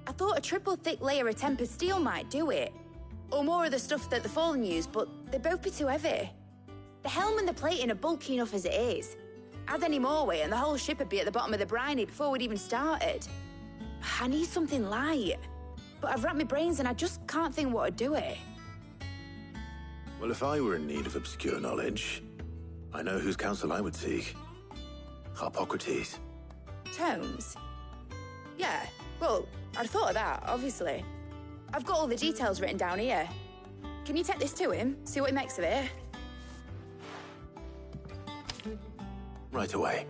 I thought a triple thick layer of tempered steel might do it. Or more of the stuff that the Fallen use, but they'd both be too heavy. The helm and the plating are bulky enough as it is. Add any more weight and the whole ship would be at the bottom of the briny before we'd even started. I need something light. But I've racked my brains and I just can't think what would do it. Well, if I were in need of obscure knowledge, I know whose counsel I would seek. Harpocrates. Tomes? Yeah, well, I'd thought of that, obviously. I've got all the details written down here. Can you take this to him, see what he makes of it? Right away.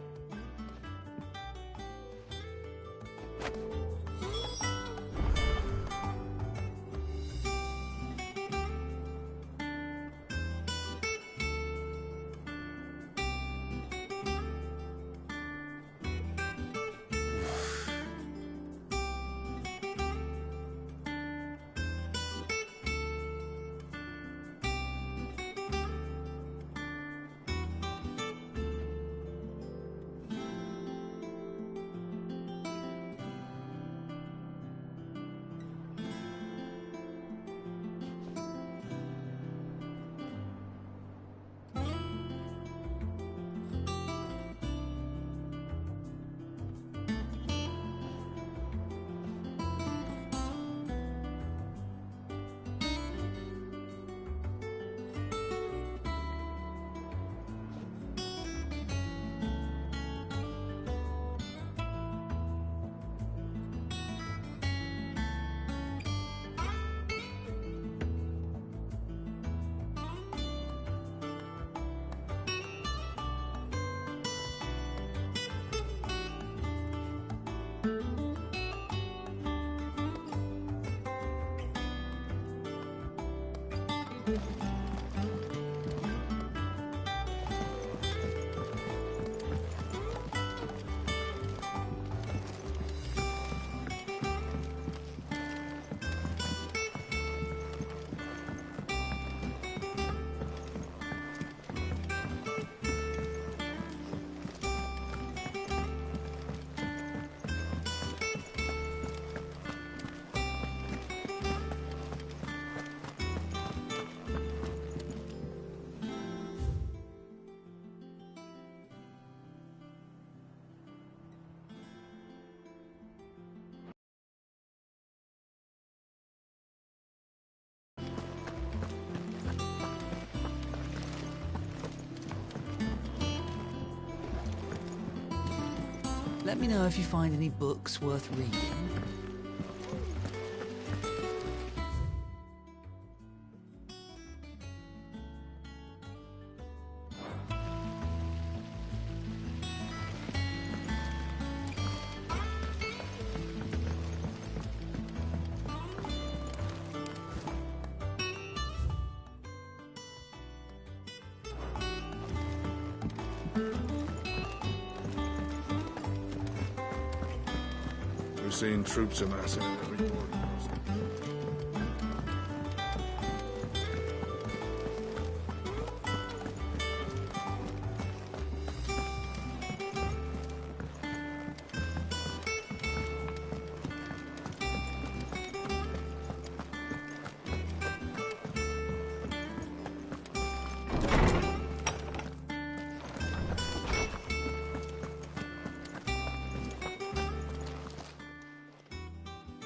Let me know if you find any books worth reading. We're seeing troops amassing at every boarding post.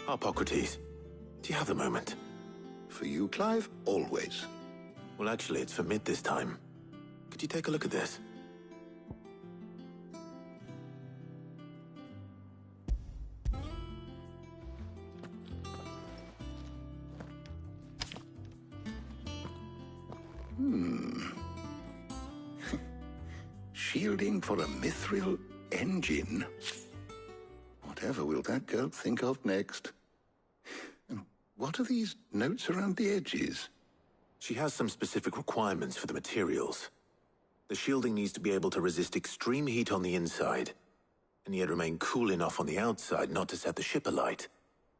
Harpocrates, do you have a moment? For you, Clive, always. Well, actually, it's for Mid this time. Could you take a look at this? Shielding for a mithril engine? Whatever will that girl think of next? And what are these notes around the edges? She has some specific requirements for the materials. The shielding needs to be able to resist extreme heat on the inside, and yet remain cool enough on the outside not to set the ship alight,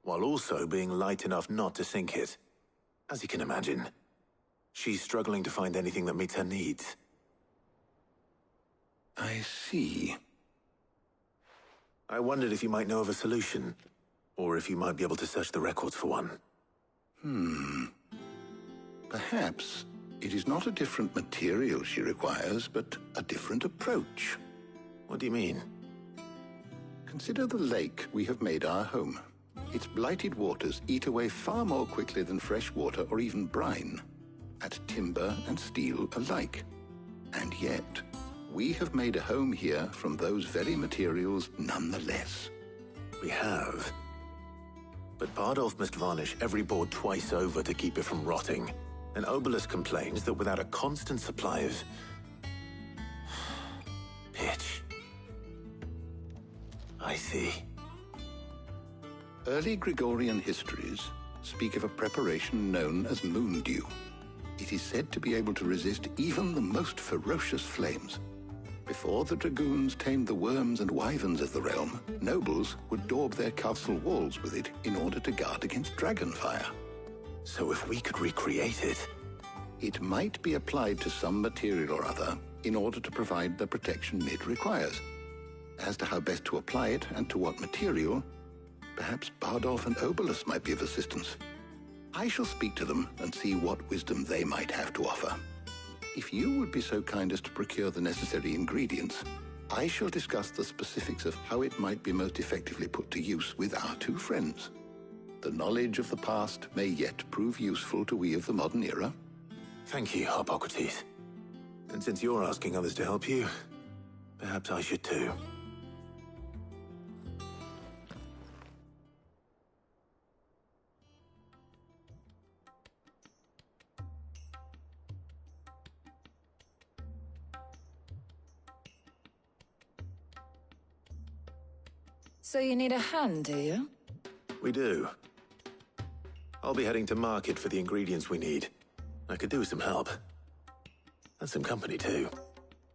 while also being light enough not to sink it. As you can imagine, she's struggling to find anything that meets her needs. I see. I wondered if you might know of a solution, or if you might be able to search the records for one. Perhaps it is not a different material she requires, but a different approach. What do you mean? Consider the lake we have made our home. Its blighted waters eat away far more quickly than fresh water or even brine, at timber and steel alike. And yet, we have made a home here from those very materials nonetheless. We have. But Bardolph must varnish every board twice over to keep it from rotting. And Obelisk complains that without a constant supply of pitch. I see. Early Gregorian histories speak of a preparation known as moon dew. It is said to be able to resist even the most ferocious flames. Before the dragoons tamed the worms and wyverns of the realm, nobles would daub their castle walls with it in order to guard against dragonfire. So if we could recreate it... It might be applied to some material or other in order to provide the protection it requires. As to how best to apply it and to what material, perhaps Bardolph and Obelisk might be of assistance. I shall speak to them and see what wisdom they might have to offer. If you would be so kind as to procure the necessary ingredients, I shall discuss the specifics of how it might be most effectively put to use with our two friends. The knowledge of the past may yet prove useful to we of the modern era. Thank you, Hippocrates. And since you're asking others to help you, perhaps I should too. So you need a hand, do you? We do. I'll be heading to market for the ingredients we need. I could do with some help. And some company, too.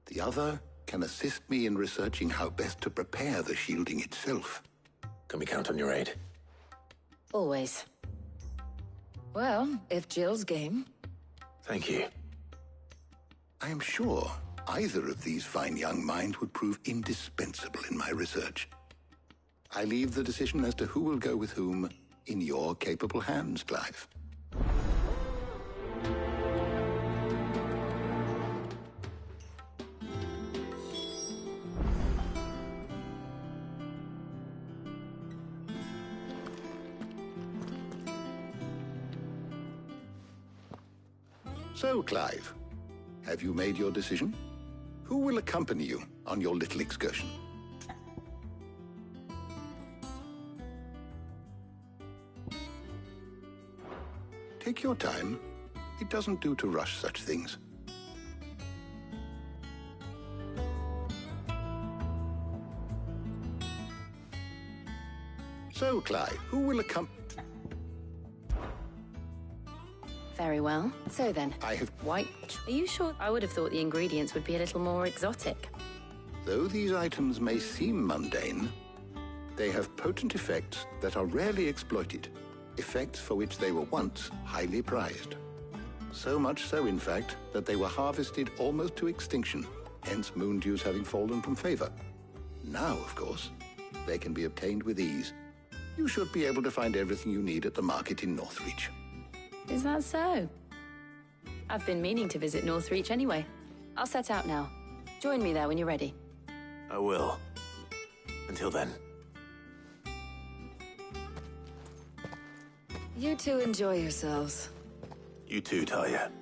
The other can assist me in researching how best to prepare the shielding itself. Can we count on your aid? Always. Well, if Jill's game. Thank you. I am sure either of these fine young minds would prove indispensable in my research. I leave the decision as to who will go with whom in your capable hands, Clive. So, Clive, have you made your decision? Who will accompany you on your little excursion? Take your time. It doesn't do to rush such things. So, Clive, who will accompany... Very well. So then, I have... White. Are you sure? I would have thought the ingredients would be a little more exotic. Though these items may seem mundane, they have potent effects that are rarely exploited, effects for which they were once highly prized. So much so, in fact, that they were harvested almost to extinction, hence moon dews having fallen from favor. Now, of course, they can be obtained with ease. You should be able to find everything you need at the market in Northreach. Is that so? I've been meaning to visit Northreach anyway. I'll set out now. Join me there when you're ready. I will. Until then. You two enjoy yourselves. You too, Talia.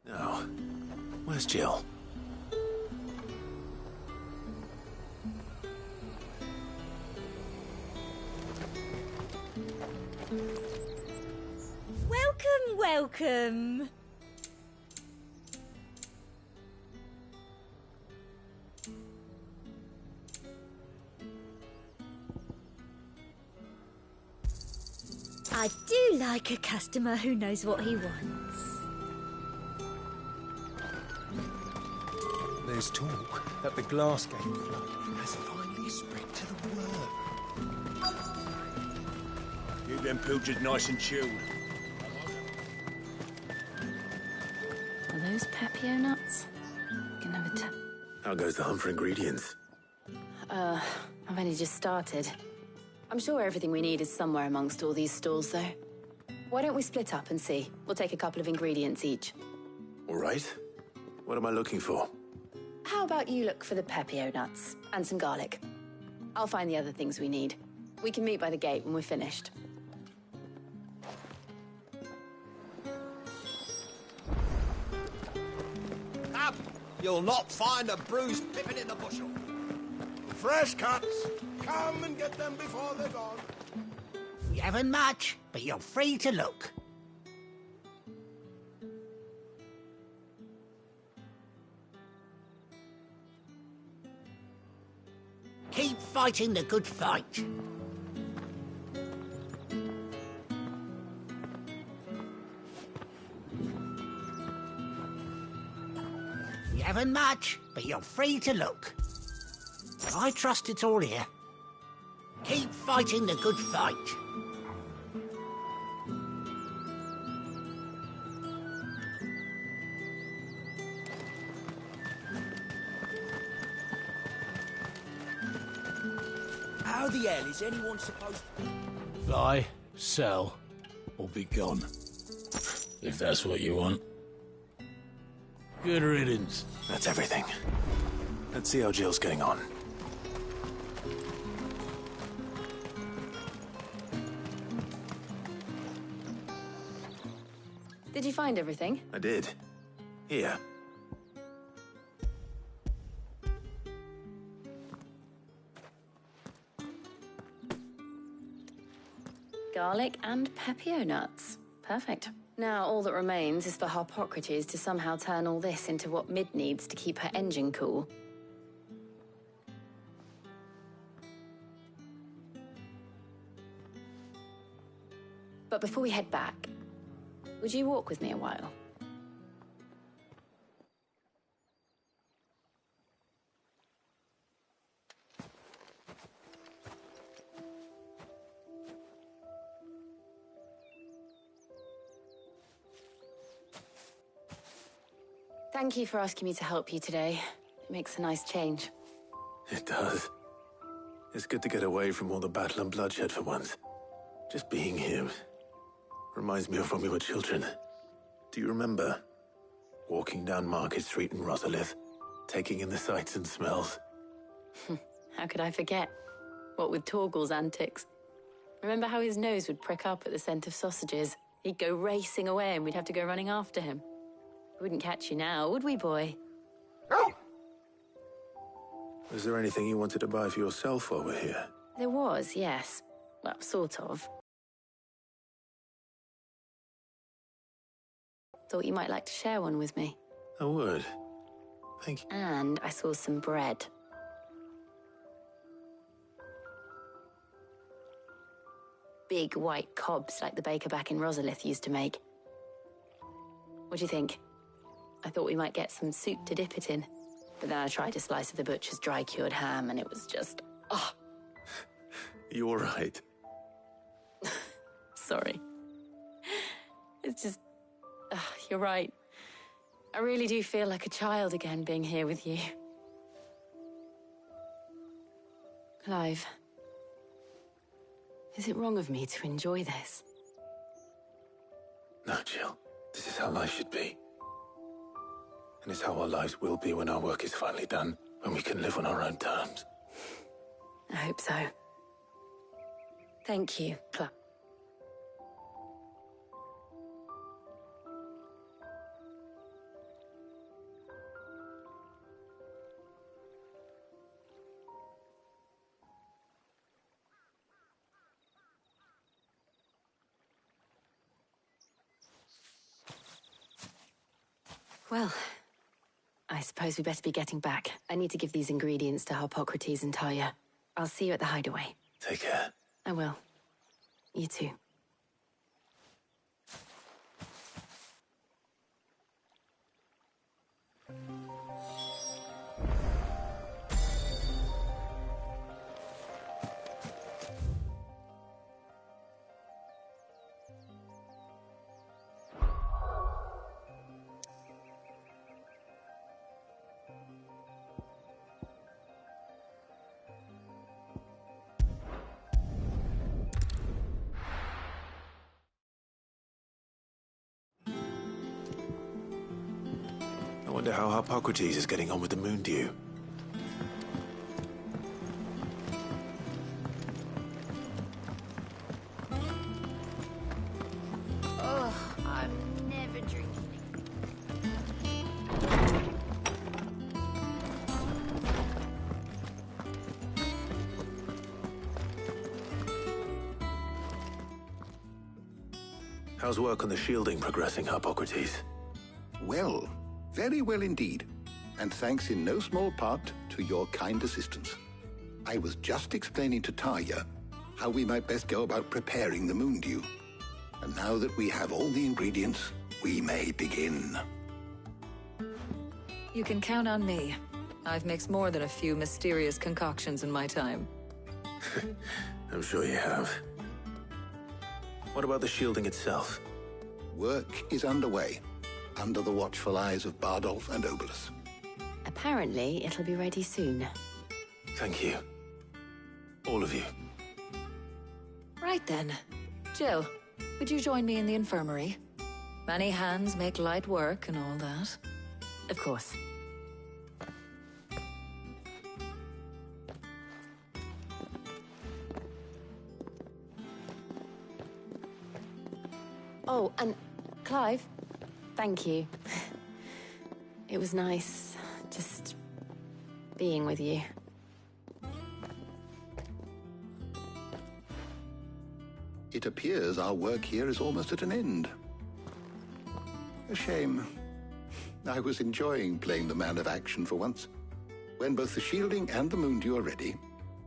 Now, where's Jill? Welcome, welcome. I do like a customer who knows what he wants. There's talk that the Glassgate flood has finally spread to the world. Keep them pilchers nice and chilled. Are those Pepio nuts? Can never tell. How goes the hunt for ingredients? I've only just started. I'm sure everything we need is somewhere amongst all these stalls, though. Why don't we split up and see? We'll take a couple of ingredients each. All right. What am I looking for? How about you look for the Pepio nuts and some garlic? I'll find the other things we need. We can meet by the gate when we're finished. Up! You'll not find a bruised pippin in the bushel. Fresh cuts. Come and get them before they're gone. We haven't much, but you're free to look. Keep fighting the good fight. We haven't much, but you're free to look. But I trust it's all here. Keep fighting the good fight. How the hell is anyone supposed to... Buy, sell, or be gone. If that's what you want. Good riddance. That's everything. Let's see how Jill's getting on. Did you find everything? I did. Here. Garlic and Pepio nuts. Perfect. Now all that remains is for Harpocrates to somehow turn all this into what Mid needs to keep her engine cool. But before we head back, would you walk with me a while? Thank you for asking me to help you today. It makes a nice change. It does. It's good to get away from all the battle and bloodshed for once. Just being here reminds me of when we were children. Do you remember? Walking down Market Street in Rosalith, taking in the sights and smells. How could I forget? What with Torgal's antics. Remember how his nose would prick up at the scent of sausages? He'd go racing away and we'd have to go running after him. We wouldn't catch you now, would we, boy? Was there anything you wanted to buy for yourself while we're here? There was, yes. Well, sort of. Thought you might like to share one with me. I would. Thank you. And I saw some bread. Big white cobs like the baker back in Rosalith used to make. What do you think? I thought we might get some soup to dip it in. But then I tried a slice of the butcher's dry-cured ham and it was just... oh. You all right? Sorry. It's just... you're right. I really do feel like a child again being here with you. Clive, is it wrong of me to enjoy this? No, Jill. This is how life should be. And it's how our lives will be when our work is finally done, when we can live on our own terms. I hope so. Thank you, Clive. Well, I suppose we better be getting back. I need to give these ingredients to Harpocrates and Talia. I'll see you at the hideaway. Take care. I will. You too. I wonder how Harpocrates is getting on with the moon dew. Oh, I'm never drinking. How's work on the shielding progressing, Harpocrates? Well, very well indeed. And thanks in no small part to your kind assistance. I was just explaining to Talia how we might best go about preparing the moon dew. And now that we have all the ingredients, we may begin. You can count on me. I've mixed more than a few mysterious concoctions in my time. I'm sure you have. What about the shielding itself? Work is underway, under the watchful eyes of Bardolph and Obolus. Apparently, it'll be ready soon. Thank you. All of you. Right then. Jill, would you join me in the infirmary? Many hands make light work and all that. Of course. Oh, and Clive, thank you. It was nice, just being with you. It appears our work here is almost at an end. A shame. I was enjoying playing the man of action for once. When both the shielding and the moon dew are ready,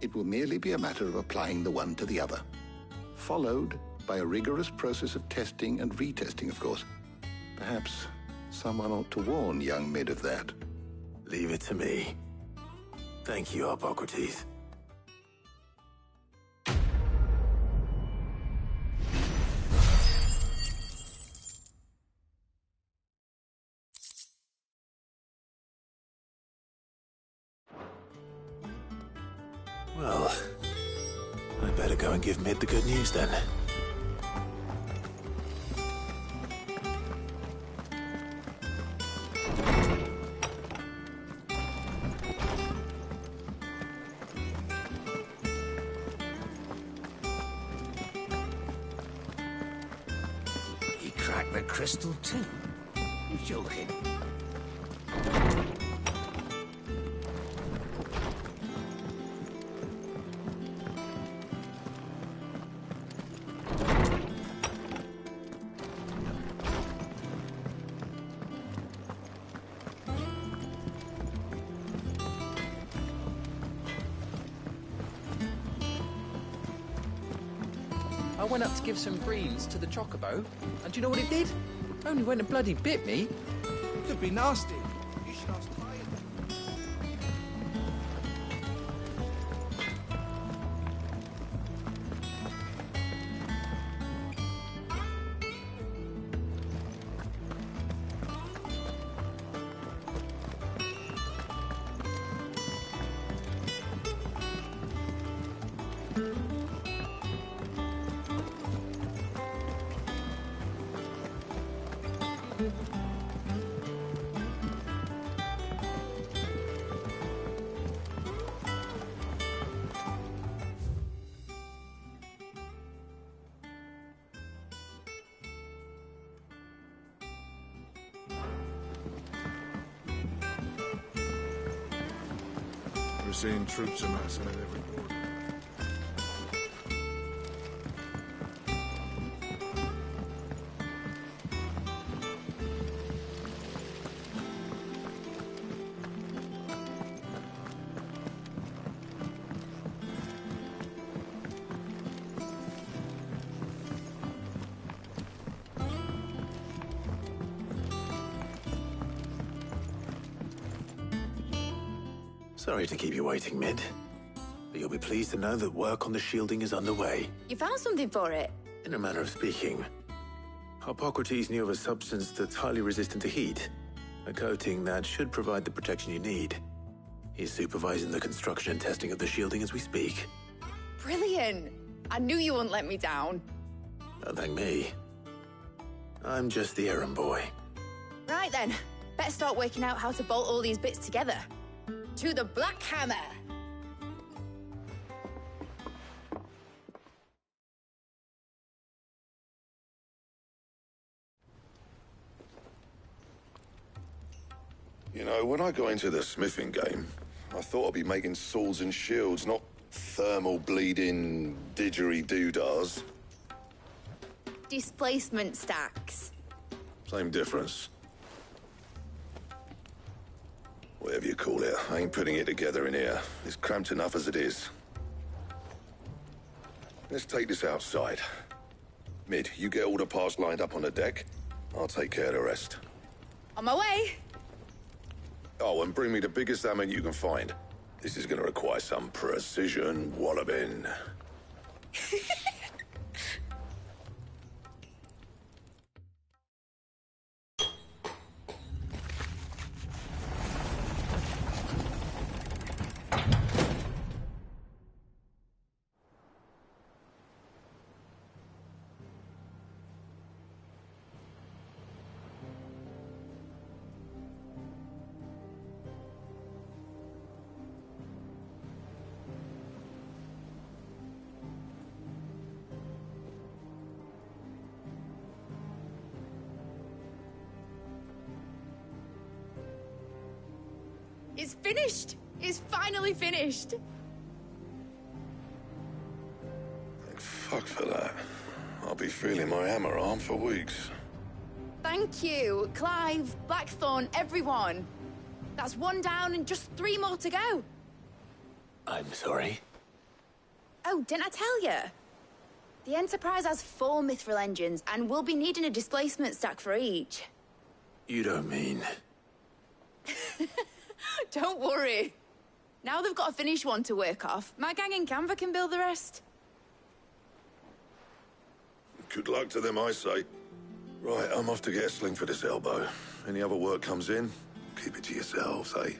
it will merely be a matter of applying the one to the other. Followed by a rigorous process of testing and retesting, of course. Perhaps someone ought to warn young Mid of that. Leave it to me. Thank you, Harpocrates. Well, I'd better go and give Mid the good news then. He cracked the crystal too. You're joking. I went up to give some greens to the chocobo, and do you know what it did? Only went and bloody bit me. Could be nasty. You should ask Ty. We're seeing troops amassing at every border. Sorry to keep you waiting, Mid. But you'll be pleased to know that work on the shielding is underway. You found something for it? In a manner of speaking. Hippocrates knew of a substance that's highly resistant to heat. A coating that should provide the protection you need. He's supervising the construction and testing of the shielding as we speak. Brilliant! I knew you wouldn't let me down. Don't thank me. I'm just the errand boy. Right then, better start working out how to bolt all these bits together. To the Black Hammer! You know, when I got into the smithing game, I thought I'd be making swords and shields, not thermal bleeding didgeridoo-dahs. Displacement stacks. Same difference. Whatever you call it, I ain't putting it together in here. It's cramped enough as it is. Let's take this outside. Mid, you get all the parts lined up on the deck. I'll take care of the rest. On my way! Oh, and bring me the biggest hammer you can find. This is gonna require some precision walloping. It's finished! It's finally finished! Thank fuck for that. I'll be feeling my hammer arm for weeks. Thank you, Clive, Blackthorn, everyone. That's one down and just 3 more to go. I'm sorry. Oh, didn't I tell you? The Enterprise has 4 mithril engines, and we'll be needing a displacement stack for each. You don't mean... Don't worry. Now they've got a finished one to work off. My gang in Canva can build the rest. Good luck to them, I say. Right, I'm off to get a sling for this elbow. Any other work comes in, keep it to yourselves, eh?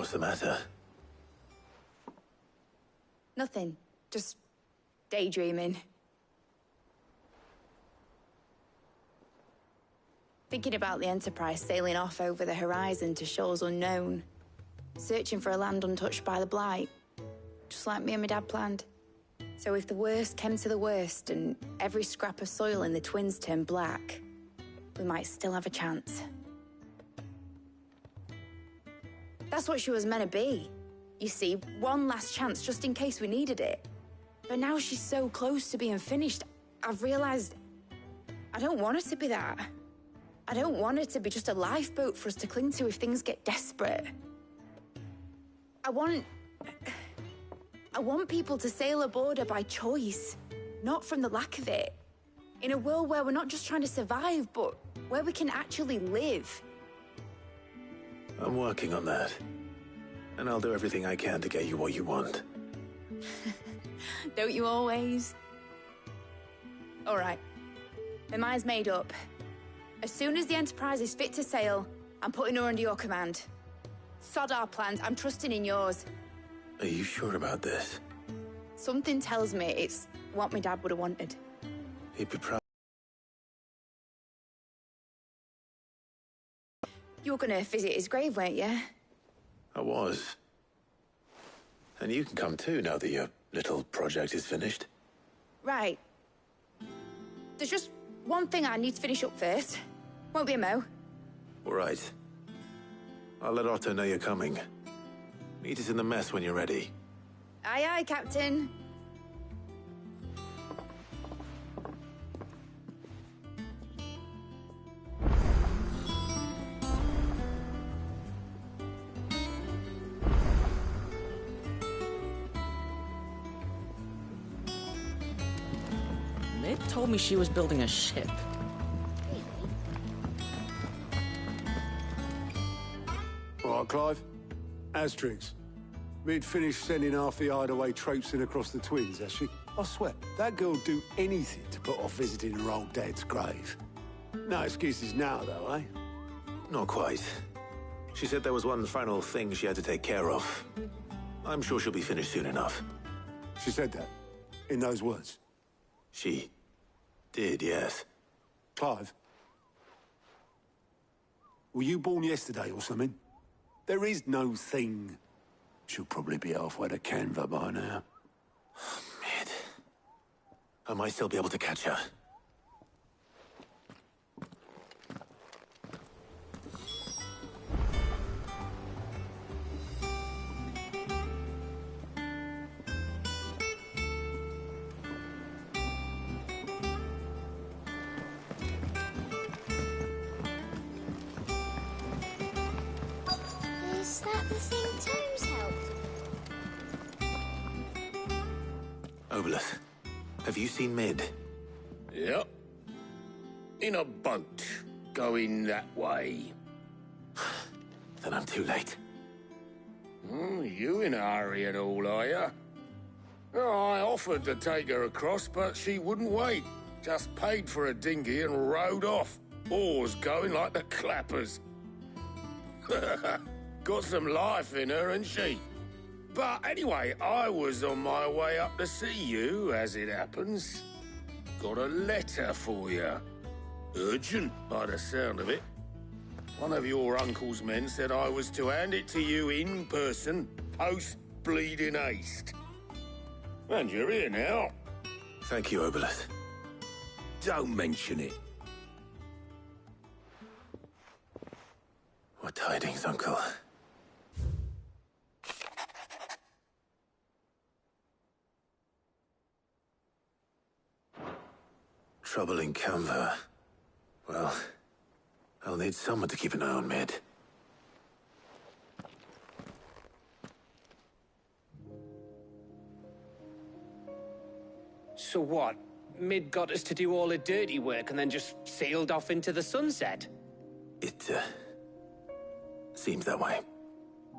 What's the matter? Nothing. Just daydreaming. Thinking about the Enterprise sailing off over the horizon to shores unknown. Searching for a land untouched by the Blight. Just like me and my dad planned. So if the worst came to the worst and every scrap of soil in the Twins turned black, we might still have a chance. That's what she was meant to be. You see, one last chance just in case we needed it. But now she's so close to being finished, I've realized I don't want her to be that. I don't want her to be just a lifeboat for us to cling to if things get desperate. I want people to sail aboard her by choice, not from the lack of it. In a world where we're not just trying to survive, but where we can actually live. I'm working on that. And I'll do everything I can to get you what you want. Don't you always? All right. My mind's made up. As soon as the Enterprise is fit to sail, I'm putting her under your command. Sod our plans, I'm trusting in yours. Are you sure about this? Something tells me it's what my dad would have wanted. He'd be proud. You were gonna visit his grave, weren't you? I was. And you can come too now that your little project is finished. Right. There's just one thing I need to finish up first. Won't be a mo. All right. I'll let Otto know you're coming. Meet us in the mess when you're ready. Aye, aye, Captain. Mid told me she was building a ship. All right, Clive. Asterix. We'd finished sending half the hideaway traipsing across the Twins, has she? I swear, that girl'd do anything to put off visiting her old dad's grave. No excuses now, though, eh? Not quite. She said there was one final thing she had to take care of. I'm sure she'll be finished soon enough. She said that? In those words? She did, yes. Clive? Were you born yesterday or something? There is no thing. She'll probably be halfway to Canva by now. Mid. I might still be able to catch her. Is that the thing Tomes helped? Obelus, have you seen Mid? Yep. In a boat, going that way. Then I'm too late. You in a hurry and all, are you? I offered to take her across, but she wouldn't wait. Just paid for a dinghy and rowed off. Oars going like the clappers. Got some life in her, ain't she? But anyway, I was on my way up to see you, as it happens. Got a letter for you. Urgent, by the sound of it. One of your uncle's men said I was to hand it to you in person, post-bleeding haste. And you're here now. Thank you, Obelus. Don't mention it. What tidings, Uncle? Trouble in Canva. Well, I'll need someone to keep an eye on Mid. So what? Mid got us to do all the dirty work and then just sailed off into the sunset? It, seems that way.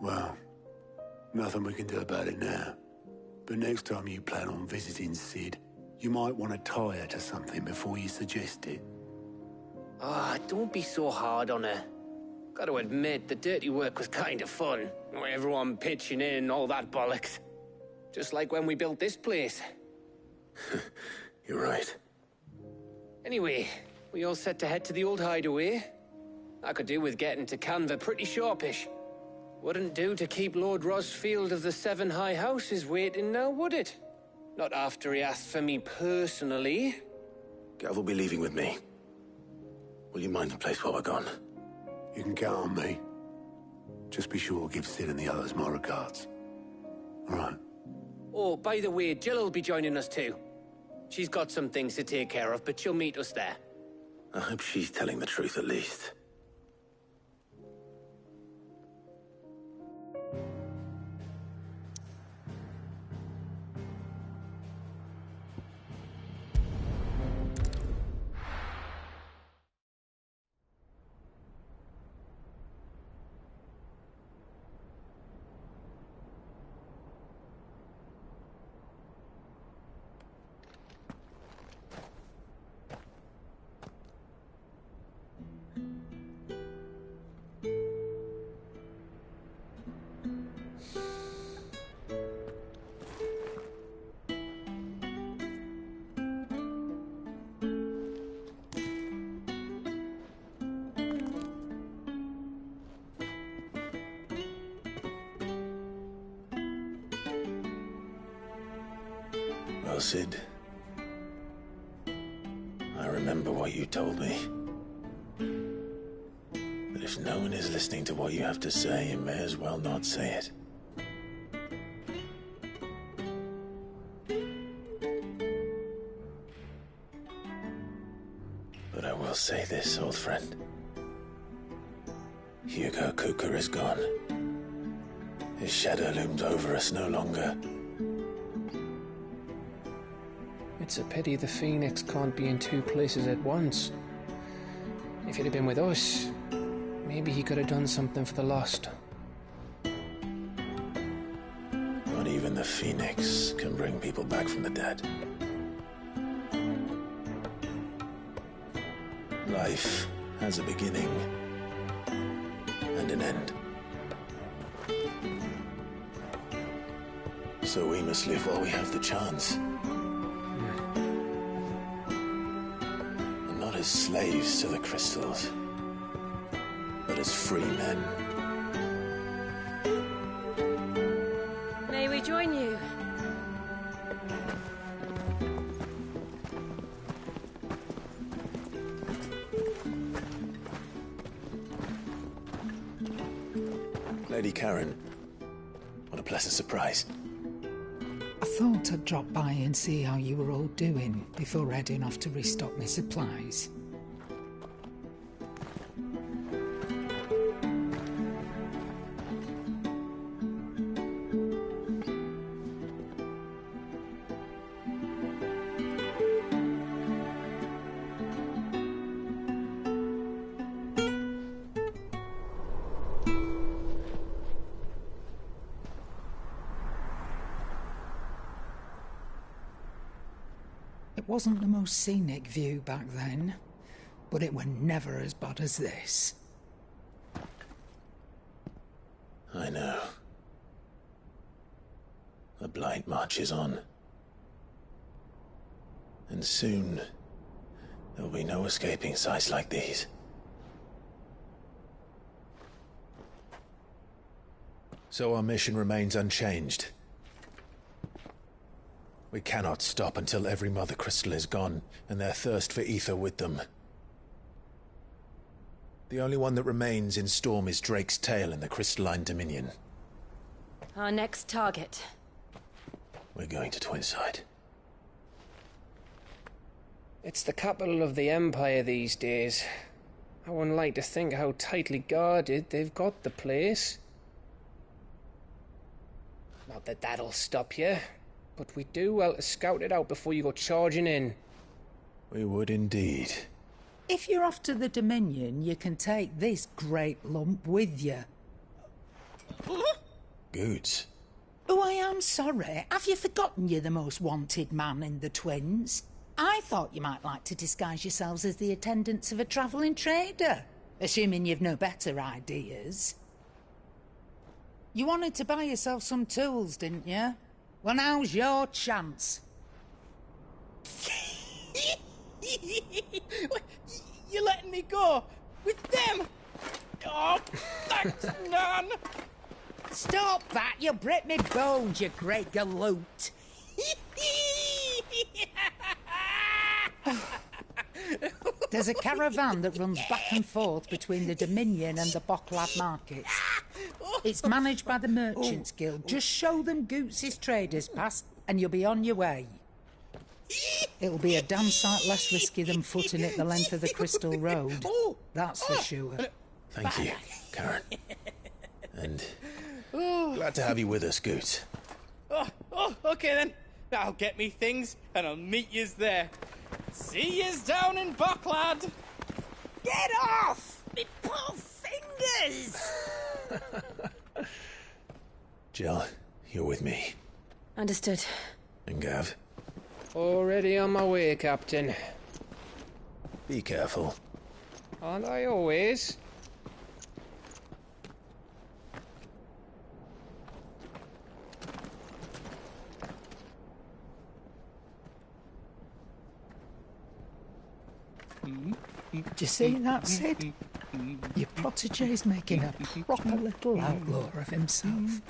Well, nothing we can do about it now. But next time you plan on visiting Sid, you might want to tie her to something before you suggest it. Ah, don't be so hard on her. Gotta admit, the dirty work was kind of fun. Everyone pitching in, all that bollocks. Just like when we built this place. You're right. Anyway, we all set to head to the old hideaway. I could do with getting to Canva pretty sharpish. Wouldn't do to keep Lord Rosfield of the Seven High Houses waiting now, would it? Not after he asked for me personally. Gav will be leaving with me. Will you mind the place while we're gone? You can count on me. Just be sure to give Sid and the others my regards. All right. Oh, by the way, Jill will be joining us too. She's got some things to take care of, but she'll meet us there. I hope she's telling the truth at least. Well, Sid, I remember what you told me. That if no one is listening to what you have to say, you may as well not say it. But I will say this, old friend. Hugo Kuka is gone. His shadow looms over us no longer. It's a pity the Phoenix can't be in two places at once. If he'd have been with us, maybe he could have done something for the lost. Not even the Phoenix can bring people back from the dead. Life has a beginning and an end. So we must live while we have the chance. And not as slaves to the crystals, but as free men. May we join you? Lady Karen, what a pleasant surprise. I thought I'd drop by and see how you were all doing before heading off to restock my supplies. It wasn't the most scenic view back then, but it were never as bad as this. I know. The Blight marches on. And soon, there'll be no escaping sights like these. So our mission remains unchanged. We cannot stop until every Mother Crystal is gone, and their thirst for ether with them. The only one that remains in Storm is Drake's Tail in the Crystalline Dominion. Our next target. We're going to Twinside. It's the capital of the Empire these days. I wouldn't like to think how tightly guarded they've got the place. Not that that'll stop you. But we do well to scout it out before you go charging in. We would indeed. If you're off to the Dominion, you can take this great lump with you. Goods. Oh, I am sorry. Have you forgotten you're the most wanted man in the Twins? I thought you might like to disguise yourselves as the attendants of a travelling trader. assuming you've no better ideas. You wanted to buy yourself some tools, didn't you? Well, now's your chance. You're letting me go? With them? Oh, thanks, Nan! Stop that! You'll break me bones, you great galoot! There's a caravan that runs back and forth between the Dominion and the Bocklad markets. It's managed by the Merchants Guild. Just show them Goots' Traders Pass and you'll be on your way. It'll be a damn sight less risky than footing it the length of the Crystal Road. That's for sure. Thank you, Karen. And glad to have you with us, Goot. Okay then. I'll get me things and I'll meet yous there. See yous down in Bocklad. Get off! Me poor fingers! Jill, you're with me. Understood. And Gav? Already on my way, Captain. Be careful. Aren't I always? Do you see that, Sid? Your protege's making a proper little outlaw of himself.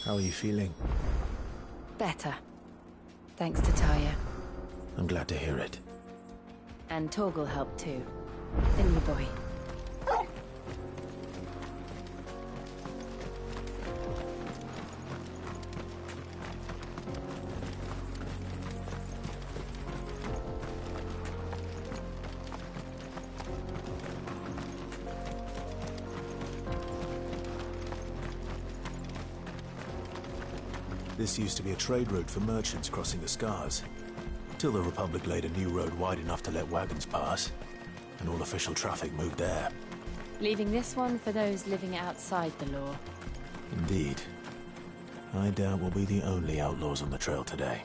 How are you feeling? Better. Thanks to Taya. I'm glad to hear it. And Torgal helped too. Didn't you, boy? This used to be a trade route for merchants crossing the Scars, till the Republic laid a new road wide enough to let wagons pass, and all official traffic moved there. Leaving this one for those living outside the law. Indeed. I doubt we'll be the only outlaws on the trail today.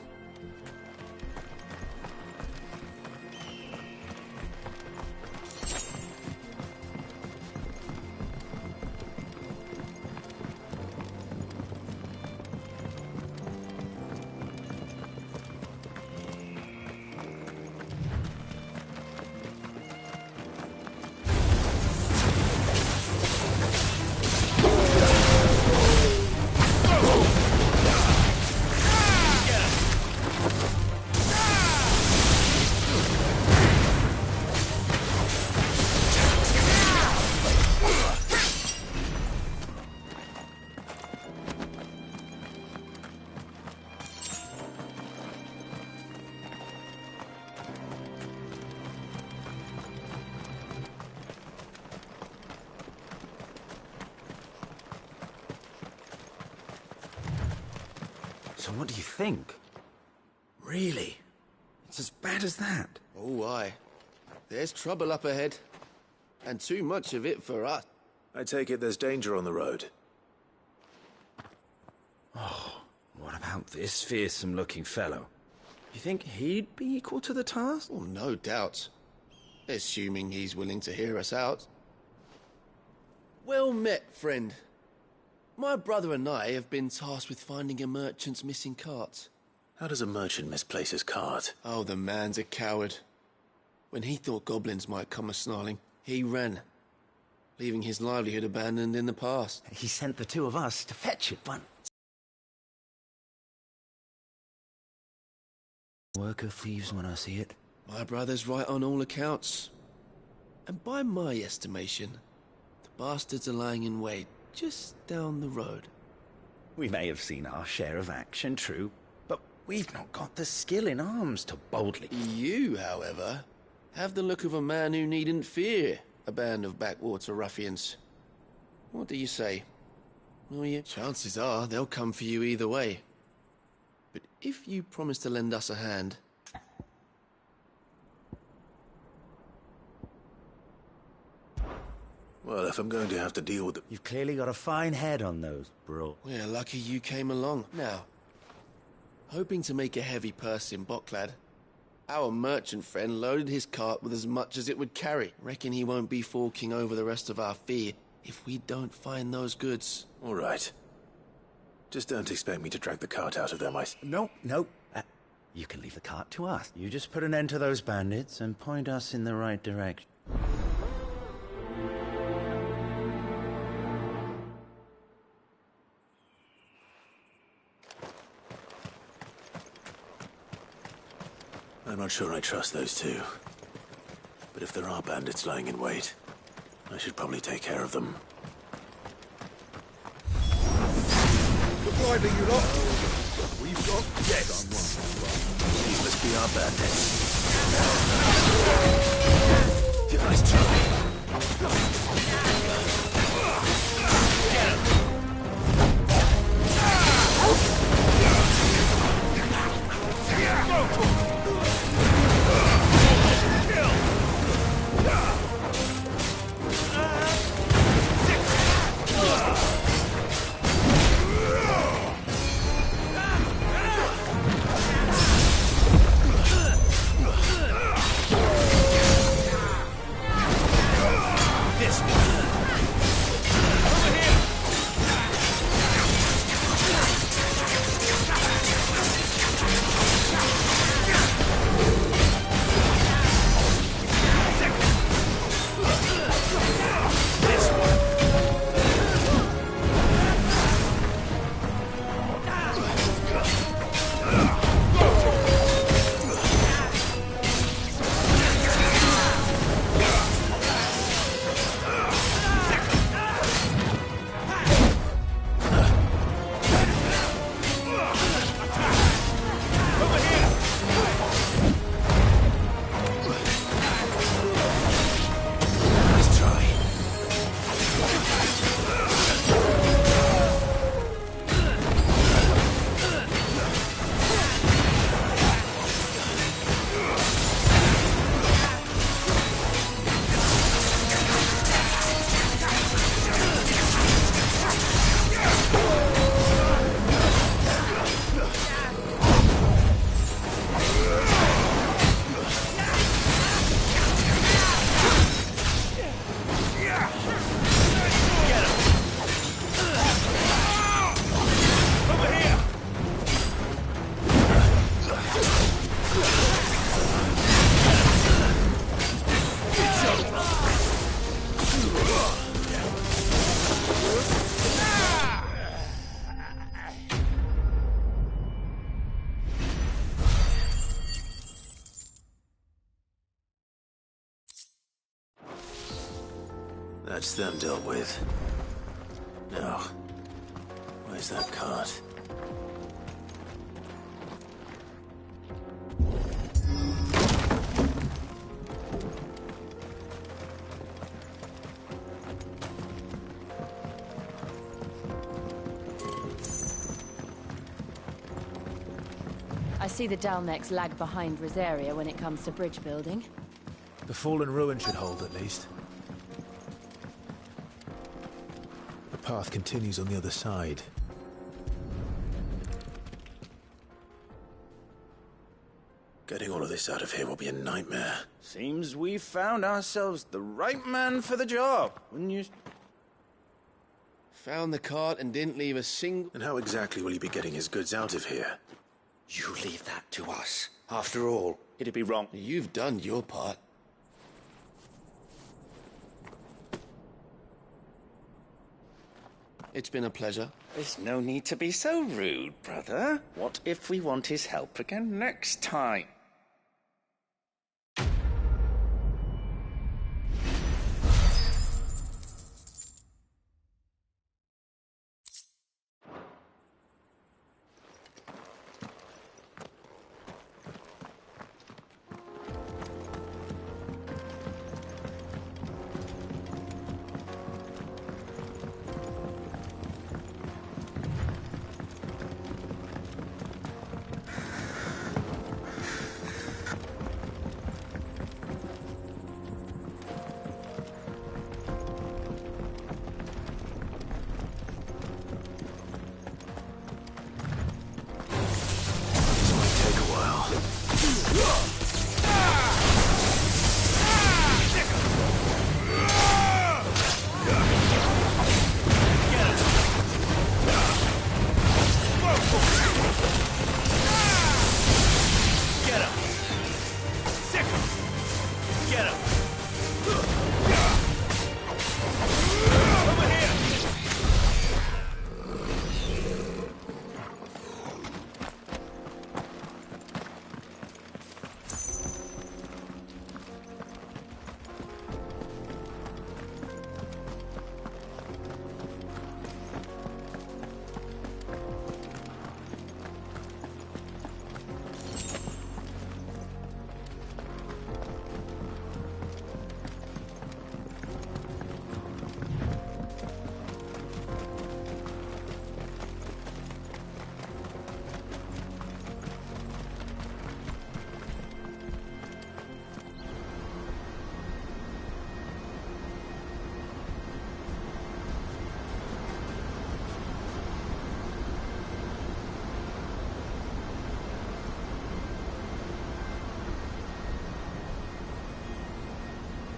So what do you think? Really? It's as bad as that? Oh, aye. There's trouble up ahead. And too much of it for us. I take it there's danger on the road. Oh, what about this fearsome-looking fellow? You think he'd be equal to the task? Oh, no doubt. Assuming he's willing to hear us out. Well met, friend. My brother and I have been tasked with finding a merchant's missing cart. How does a merchant misplace his cart? Oh, the man's a coward. When he thought goblins might come a-snarling, he ran, leaving his livelihood abandoned in the past. He sent the two of us to fetch it, but... Work of thieves when I see it. My brother's right on all accounts. And by my estimation, the bastards are lying in wait just down the road. We may have seen our share of action, true, but we've not got the skill in arms to boldly... You, however, have the look of a man who needn't fear a band of backwater ruffians. What do you say? Will you? Chances are they'll come for you either way. But if you promise to lend us a hand... Well, if I'm going to have to deal with it... You've clearly got a fine head on those, bro. We're lucky you came along. Now, hoping to make a heavy purse in Bocklad, our merchant friend loaded his cart with as much as it would carry. Reckon he won't be forking over the rest of our fee if we don't find those goods. All right. Just don't expect me to drag the cart out of them, No. You can leave the cart to us. You just put an end to those bandits and point us in the right direction. I'm not sure I trust those two. But if there are bandits lying in wait, I should probably take care of them. Look lively, you lot. We've got Yes. These must be our bandits. Nice try. That's them dealt with. Now, where's that cart? I see the Dalmex lag behind Rosaria when it comes to bridge building. The fallen ruin should hold, at least. The path continues on the other side. Getting all of this out of here will be a nightmare. Seems we've found ourselves the right man for the job, wouldn't you? Found the cart and didn't leave a single... And how exactly will he be getting his goods out of here? You leave that to us. After all, it'd be wrong. You've done your part. It's been a pleasure. There's no need to be so rude, brother. What if we want his help again next time?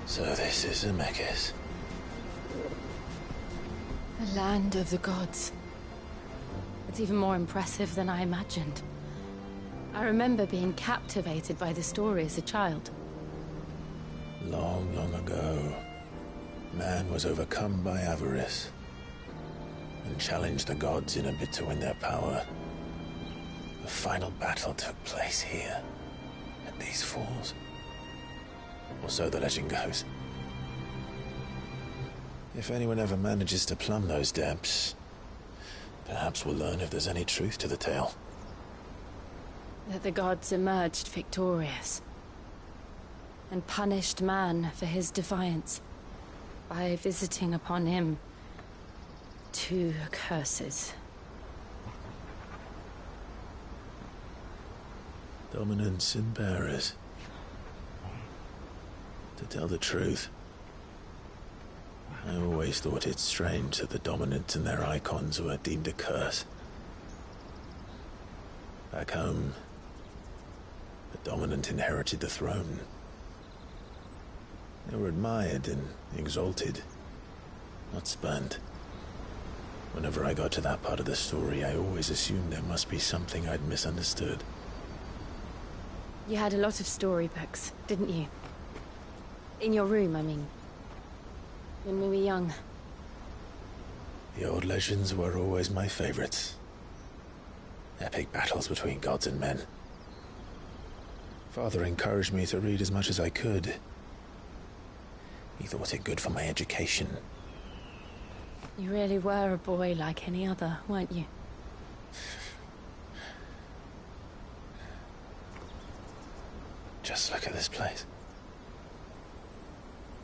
So this is Zemeckis. The land of the gods. It's even more impressive than I imagined. I remember being captivated by the story as a child. Long, long ago, man was overcome by avarice and challenged the gods in a bid to win their power. The final battle took place here, at these falls. Or so the legend goes. If anyone ever manages to plumb those depths, perhaps we'll learn if there's any truth to the tale. That the gods emerged victorious and punished man for his defiance by visiting upon him 2 curses. Dominants and bearers. To tell the truth, I always thought it strange that the dominant and their icons were deemed a curse. Back home, the dominant inherited the throne. They were admired and exalted, not spurned. Whenever I got to that part of the story, I always assumed there must be something I'd misunderstood. You had a lot of storybooks, didn't you? In your room, I mean. When we were young. The old legends were always my favorites. Epic battles between gods and men. Father encouraged me to read as much as I could. He thought it good for my education. You really were a boy like any other, weren't you? Just look at this place.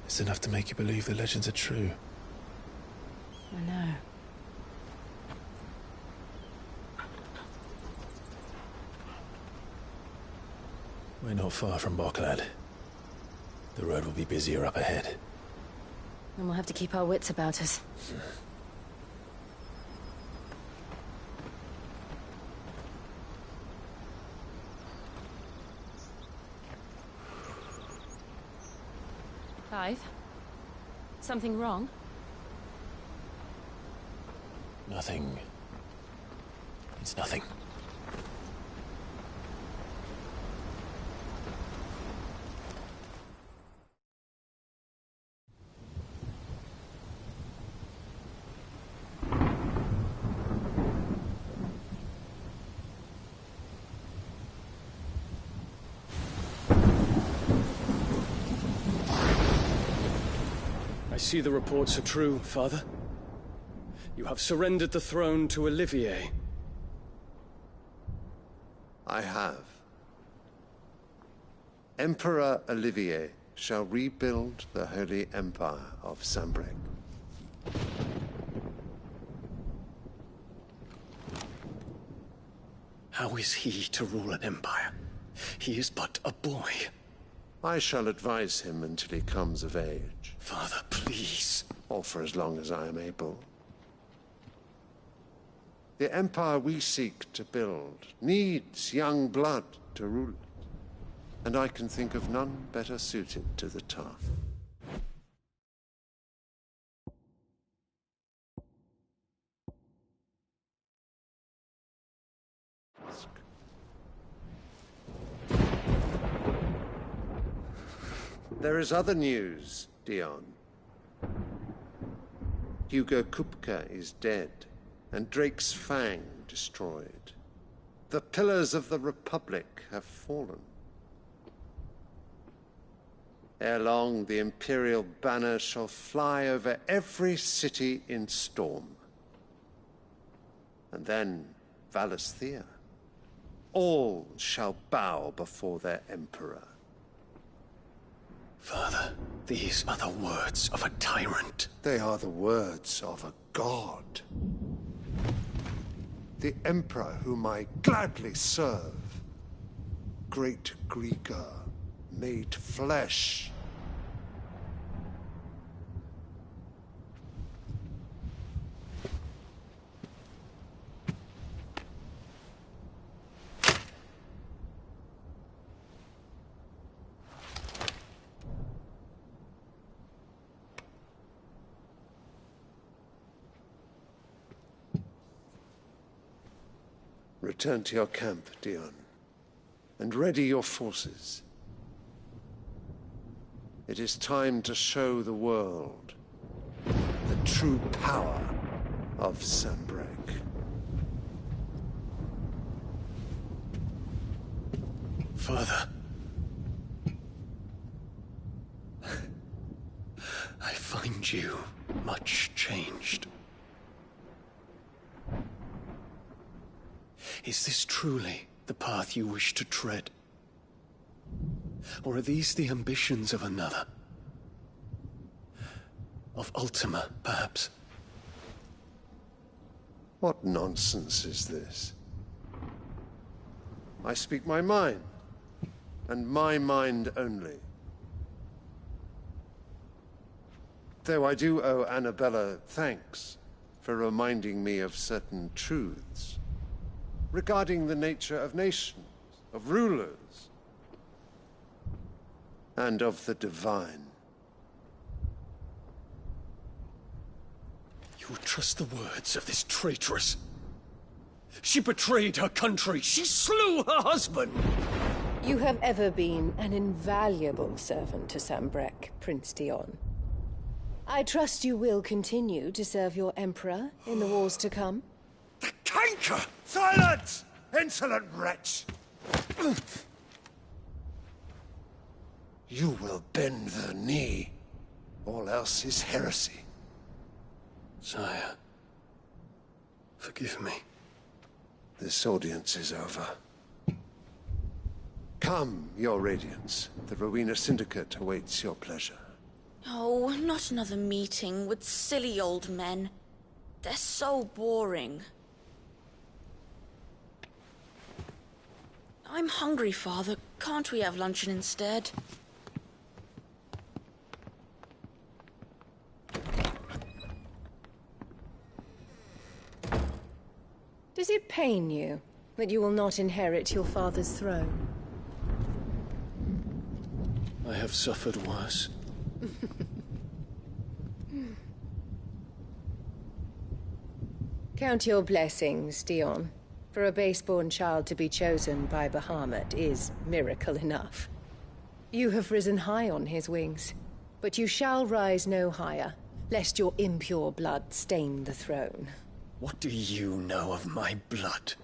It's enough to make you believe the legends are true. I know. We're not far from Boklad. The road will be busier up ahead. And we'll have to keep our wits about us. Clive? Something wrong? Nothing. It's nothing. I see the reports are true, Father. You have surrendered the throne to Olivier. I have. Emperor Olivier shall rebuild the Holy Empire of Sambrec. How is he to rule an empire? He is but a boy. I shall advise him until he comes of age. Father, please. Or for as long as I am able. The empire we seek to build needs young blood to rule it, and I can think of none better suited to the task. There is other news, Dion. Hugo Kupka is dead, and Drake's Fang destroyed. The pillars of the Republic have fallen. Ere long, the Imperial banner shall fly over every city in Storm. And then, Valisthea. All shall bow before their Emperor. Father, these are the words of a tyrant. They are the words of a god. The Emperor whom I gladly serve. Great Greeker, made flesh. Return to your camp, Dion, and ready your forces. It is time to show the world the true power of Sambrec. Father. I find you much changed. Is this truly the path you wish to tread? Or are these the ambitions of another? Of Ultima, perhaps? What nonsense is this? I speak my mind, and my mind only. Though I do owe Annabella thanks for reminding me of certain truths regarding the nature of nations, of rulers, and of the divine. You would trust the words of this traitress? She betrayed her country. She slew her husband. You have ever been an invaluable servant to Sambrec, Prince Dion. I trust you will continue to serve your Emperor in the wars to come. The canker! Silence! Insolent wretch! You will bend the knee. All else is heresy. Sire, forgive me. This audience is over. Come, your Radiance. The Rowena Syndicate awaits your pleasure. Oh, not another meeting with silly old men. They're so boring. I'm hungry, Father. Can't we have luncheon instead? Does it pain you that you will not inherit your father's throne? I have suffered worse. Count your blessings, Dion. For a base-born child to be chosen by Bahamut is miracle enough. You have risen high on his wings, but you shall rise no higher, lest your impure blood stain the throne. What do you know of my blood?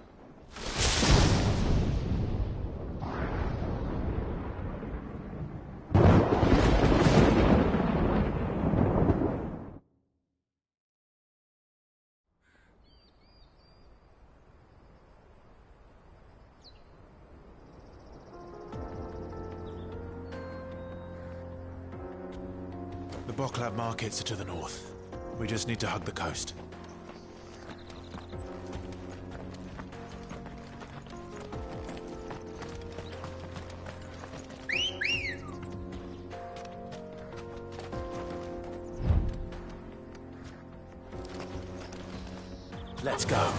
The Boklab markets are to the north. We just need to hug the coast. Let's go.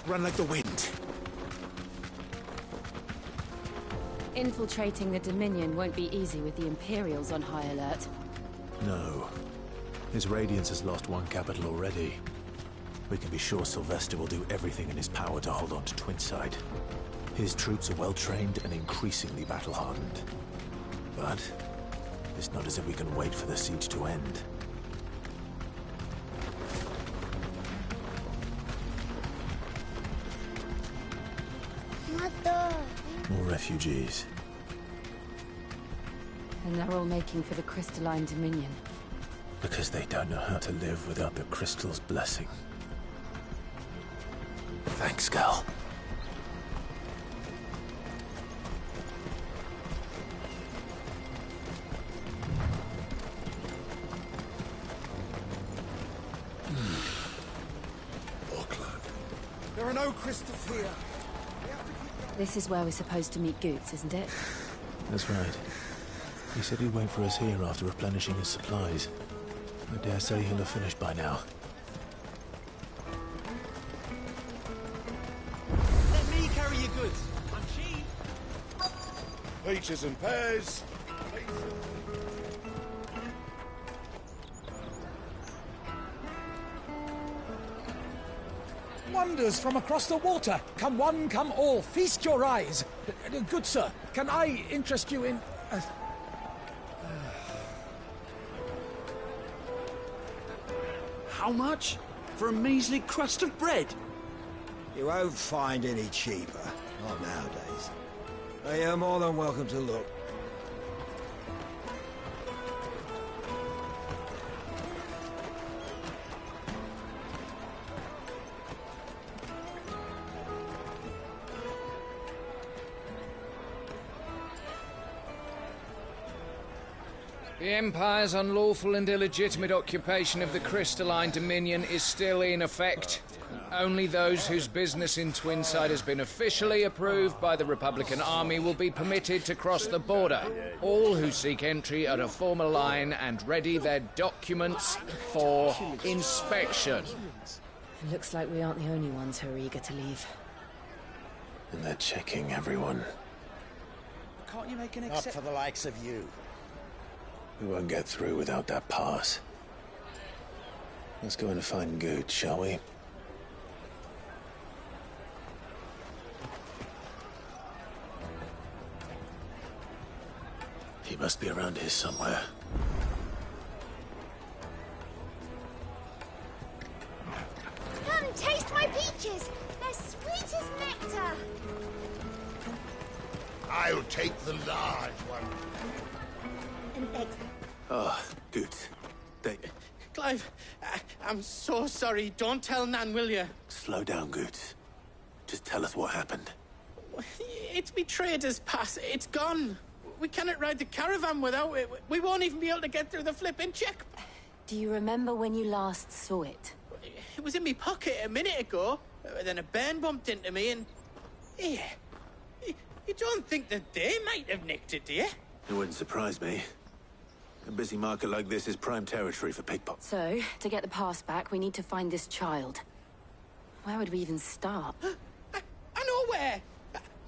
Run like the wind. Infiltrating the Dominion won't be easy with the Imperials on high alert. No. His Radiance has lost one capital already. We can be sure Sylvester will do everything in his power to hold on to Twinside. His troops are well-trained and increasingly battle-hardened. But it's not as if we can wait for the siege to end. Mother. More refugees. And they're all making for the Crystalline Dominion. Because they don't know how to live without the Crystal's blessing. Thanks, Gal. There are no crystals here. This is where we're supposed to meet Goots, isn't it? That's right. He said he'd wait for us here after replenishing his supplies. I dare say he'll have finished by now. Let me carry your goods. I'm cheap. Peaches and pears. Wonders from across the water. Come one, come all. Feast your eyes. Good sir, can I interest you in... How much? For a measly crust of bread? You won't find any cheaper. Not nowadays. But you're more than welcome to look. The Empire's unlawful and illegitimate occupation of the Crystalline Dominion is still in effect. Only those whose business in Twinside has been officially approved by the Republican Army will be permitted to cross the border. All who seek entry are to form a line and ready their documents for inspection. It looks like we aren't the only ones who are eager to leave. And they're checking everyone. Can't you make an Not for the likes of you. We won't get through without that pass. Let's go and find Good, shall we? He must be around here somewhere. Come, taste my peaches. They're sweet as nectar. I'll take the large one. And eggs. Ah, Good. Clive, I'm so sorry. Don't tell Nan, will you? Slow down, Good. Just tell us what happened. It's me trader's pass. It's gone. We cannot ride the caravan without it. We won't even be able to get through the flipping check. Do you remember when you last saw it? It was in my pocket a minute ago. Then a bairn bumped into me and... Yeah. You don't think that they might have nicked it, do you? It wouldn't surprise me. A busy market like this is prime territory for pickpockets. So, to get the pass back, we need to find this child. Where would we even start? I know where!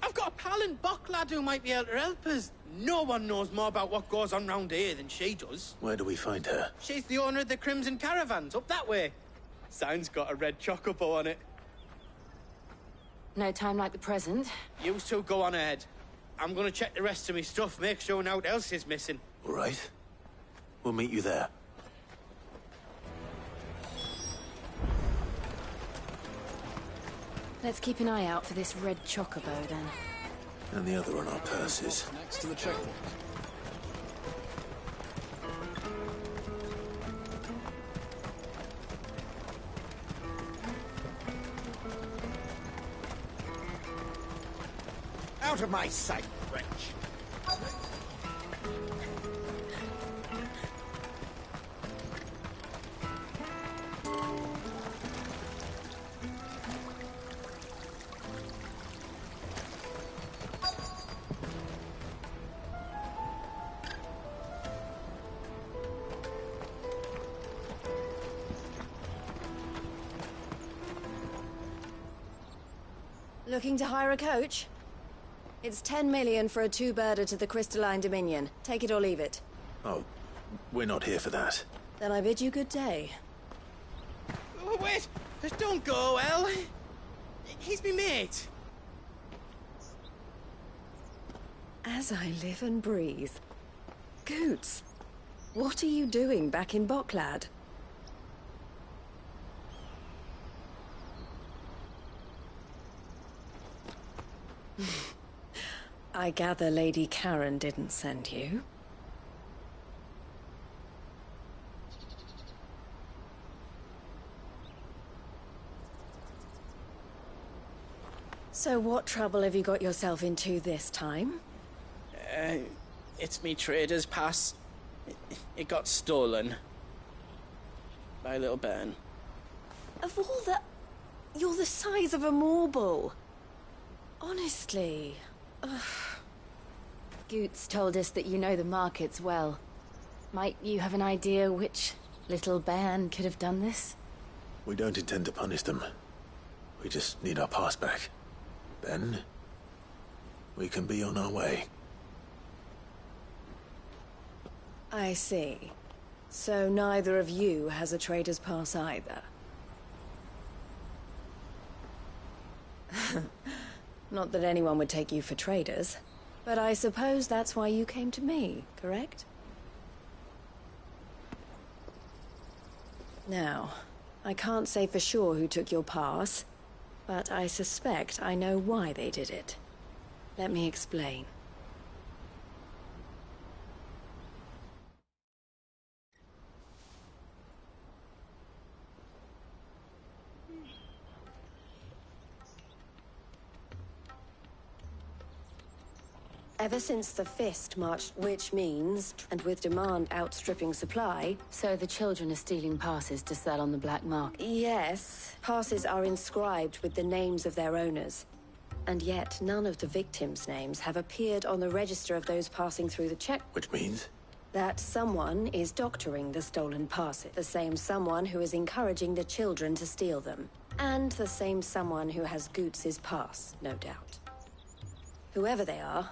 I've got a pal in Boklad who might be able to help us. No one knows more about what goes on round here than she does. Where do we find her? She's the owner of the Crimson Caravans, up that way. Sign's got a red chocobo on it. No time like the present. You two go on ahead. I'm gonna check the rest of my stuff, make sure nothing else is missing. All right. We'll meet you there. Let's keep an eye out for this red chocobo, then. And the other on our purses. Next to the checkpoint. out of my sight, wretch! Looking to hire a coach? It's 10 million for a two-birder to the Crystalline Dominion. Take it or leave it. Oh, we're not here for that. Then I bid you good day. Oh, wait! Don't go, El! He's me mate. As I live and breathe. Goots, what are you doing back in Bocklad? I gather Lady Karen didn't send you. So what trouble have you got yourself into this time? It's me trader's pass. It got stolen. By a little bairn. Of all the... You're the size of a marble. Honestly. Ugh. Goots told us that you know the markets well. Might you have an idea which little bairn could have done this? We don't intend to punish them. We just need our pass back. Then, we can be on our way. I see. So neither of you has a trader's pass either. Not that anyone would take you for traders, but I suppose that's why you came to me, correct? Now, I can't say for sure who took your pass, but I suspect I know why they did it. Let me explain. Ever since the Fist marched, which means, and with demand outstripping supply... So the children are stealing passes to sell on the black market? Yes. Passes are inscribed with the names of their owners. And yet, none of the victims' names have appeared on the register of those passing through the check... Which means? That someone is doctoring the stolen passes. The same someone who is encouraging the children to steal them. And the same someone who has Goots' pass, no doubt. Whoever they are...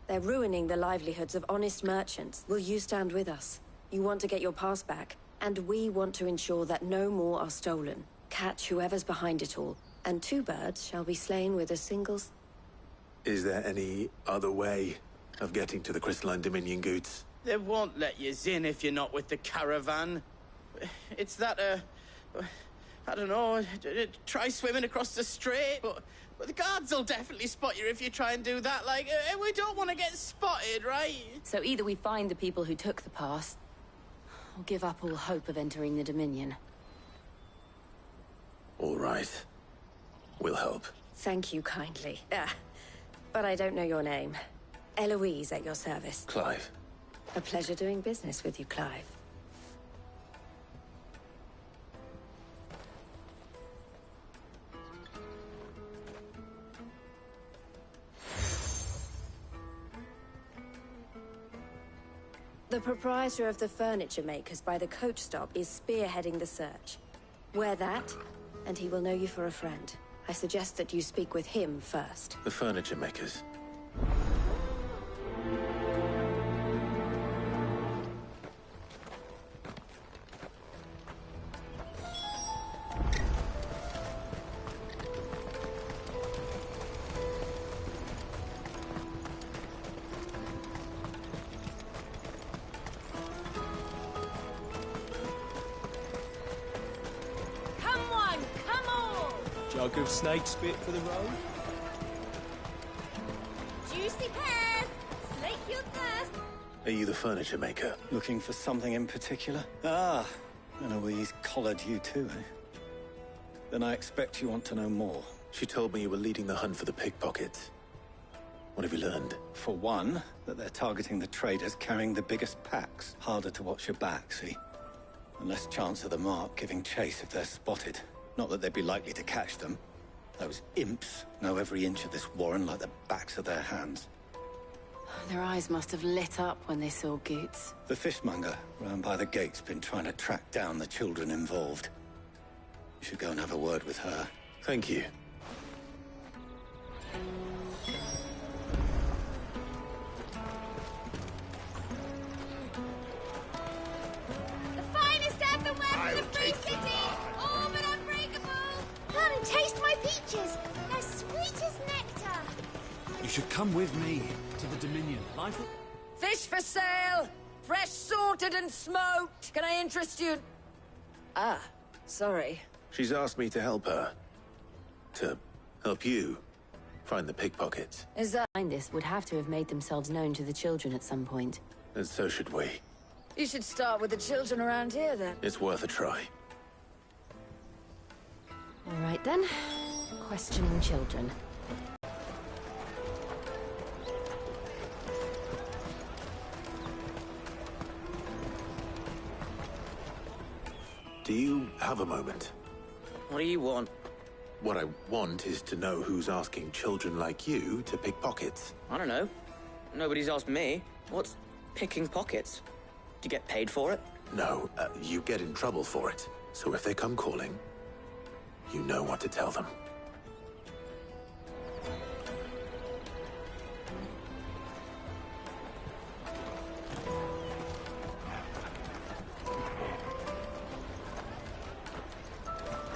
They're ruining the livelihoods of honest merchants. Will you stand with us? You want to get your pass back, and we want to ensure that no more are stolen. Catch whoever's behind it all, and two birds shall be slain with a single... Is there any other way of getting to the Crystalline Dominion, Goots? They won't let you in if you're not with the caravan. It's that, I don't know, try swimming across the strait, but the guards will definitely spot you if you try and do that. Like, we don't want to get spotted, right? So either we find the people who took the pass, or give up all hope of entering the Dominion. All right. We'll help. Thank you kindly. But I don't know your name. Eloise at your service. Clive. A pleasure doing business with you, Clive. The proprietor of the furniture makers by the coach stop is spearheading the search. Wear that, and he will know you for a friend. I suggest that you speak with him first. The furniture makers. Jug of snake spit for the road? Juicy pears! Slake your thirst! Are you the furniture maker? Looking for something in particular? Ah, Eloise collared you too, eh? Then I expect you want to know more. She told me you were leading the hunt for the pickpockets. What have you learned? For one, that they're targeting the traders carrying the biggest packs. Harder to watch your back, see? And less chance of the mark giving chase if they're spotted. Not that they'd be likely to catch them. Those imps know every inch of this warren like the backs of their hands. Their eyes must have lit up when they saw Goots. The fishmonger round by the gate's been trying to track down the children involved. You should go and have a word with her. Thank you. The finest earthenware from the Free City! All but unbreakable! Come and taste my peaches! They're sweet as nectar! You should come with me to the Dominion. Life... Fish for sale! Fresh sorted and smoked! Can I interest you? Ah, sorry. She's asked me to help her. To help you find the pickpockets. Is that... This would have to have made themselves known to the children at some point. And so should we. You should start with the children around here, then. It's worth a try. All right, then. Questioning children. Do you have a moment? What do you want? What I want is to know who's asking children like you to pick pockets. I don't know. Nobody's asked me. What's picking pockets? Do you get paid for it? No, you get in trouble for it. So if they come calling, you know what to tell them.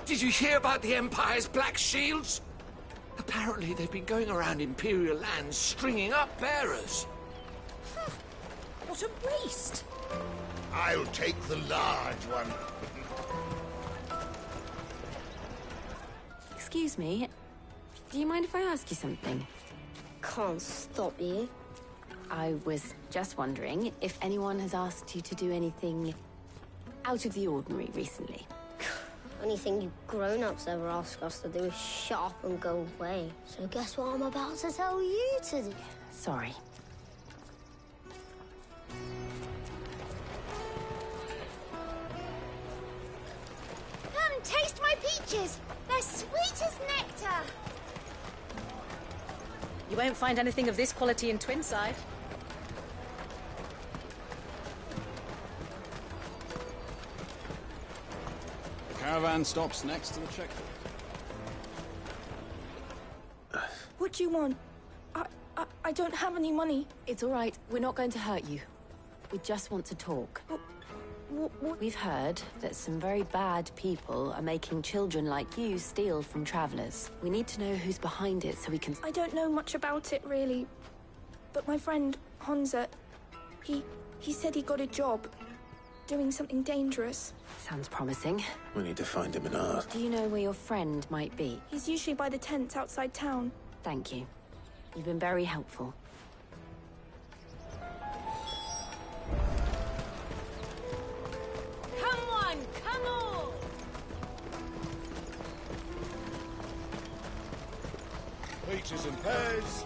Did you hear about the Empire's Black Shields? Apparently they've been going around Imperial lands stringing up bearers. What a waste! I'll take the large one. Excuse me. Do you mind if I ask you something? Can't stop you. I was just wondering if anyone has asked you to do anything out of the ordinary recently. Anything you grown-ups ever ask us to do is shut up and go away. So guess what I'm about to tell you to do? Sorry. Come and taste my peaches! They're sweet as nectar! You won't find anything of this quality in Twinside. Caravan stops next to the checkpoint. What do you want? I don't have any money. It's all right. We're not going to hurt you. We just want to talk. We've heard that some very bad people are making children like you steal from travelers. We need to know who's behind it so we can... I don't know much about it, really. But my friend, Honza, he said he got a job doing something dangerous. Sounds promising. We need to find him and ask. Do you know where your friend might be? He's usually by the tents outside town. Thank you. You've been very helpful. Come on, come on! Peaches and pears.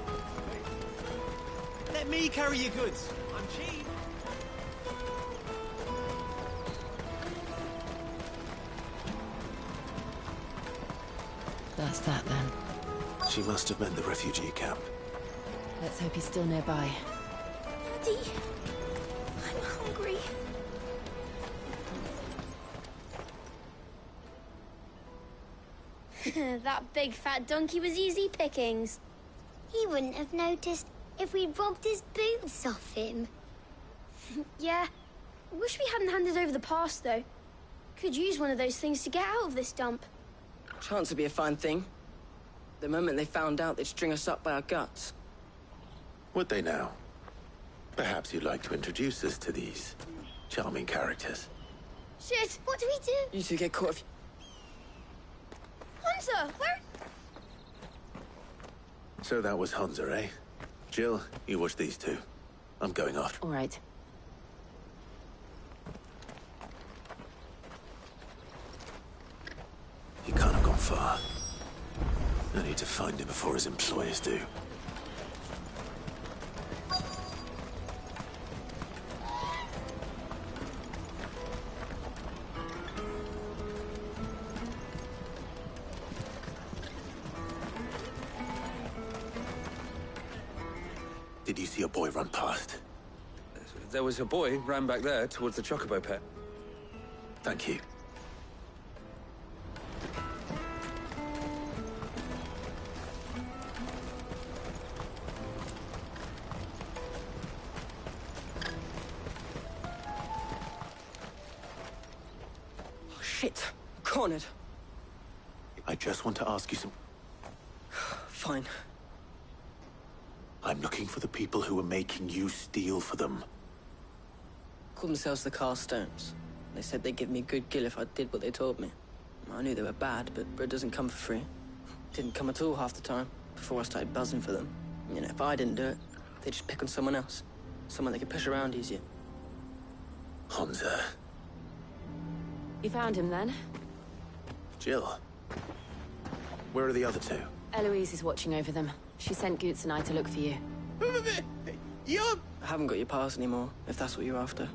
Let me carry your goods. I'm cheap. That's that, then. She must have meant the refugee camp. Let's hope he's still nearby. Daddy, I'm hungry. That big fat donkey was easy pickings. He wouldn't have noticed if we'd robbed his boots off him. Yeah. Wish we hadn't handed over the pass, though. Could use one of those things to get out of this dump. Chance would be a fine thing. The moment they found out, they'd string us up by our guts. Would they now? Perhaps you'd like to introduce us to these charming characters. Shit, what do we do? You two get caught if... Hunter, where... So that was Hunter, eh? Jill, you watch these two. I'm going off. All right. He can't have gone far. I need to find him before his employers do. Did you see a boy run past? There was a boy ran back there towards the chocobo pit. Thank you. Oh, shit. Cornered. I just want to ask you some... Fine. I'm looking for the people who are making you steal for them. Called themselves the Carstones. They said they'd give me a good gill if I did what they told me. I knew they were bad, but bread doesn't come for free. Didn't come at all half the time, before I started buzzing for them. You know, if I didn't do it, they'd just pick on someone else. Someone they could push around easier. Honza. You found him then? Jill. Where are the other two? Eloise is watching over them. She sent Goots and I to look for you. I haven't got your pass anymore, if that's what you're after.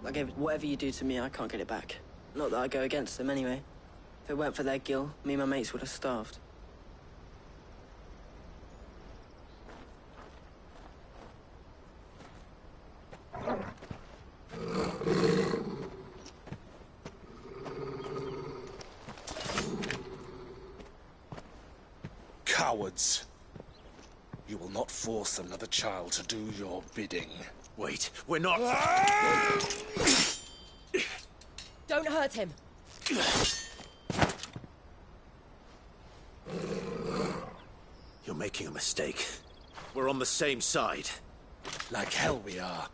I gave it. Whatever you do to me, I can't get it back. Not that I go against them anyway. If it weren't for their gill, me and my mates would have starved. Cowards. You will not force another child to do your bidding. Wait, we're not... Don't hurt him. You're making a mistake. We're on the same side. Like hell we are.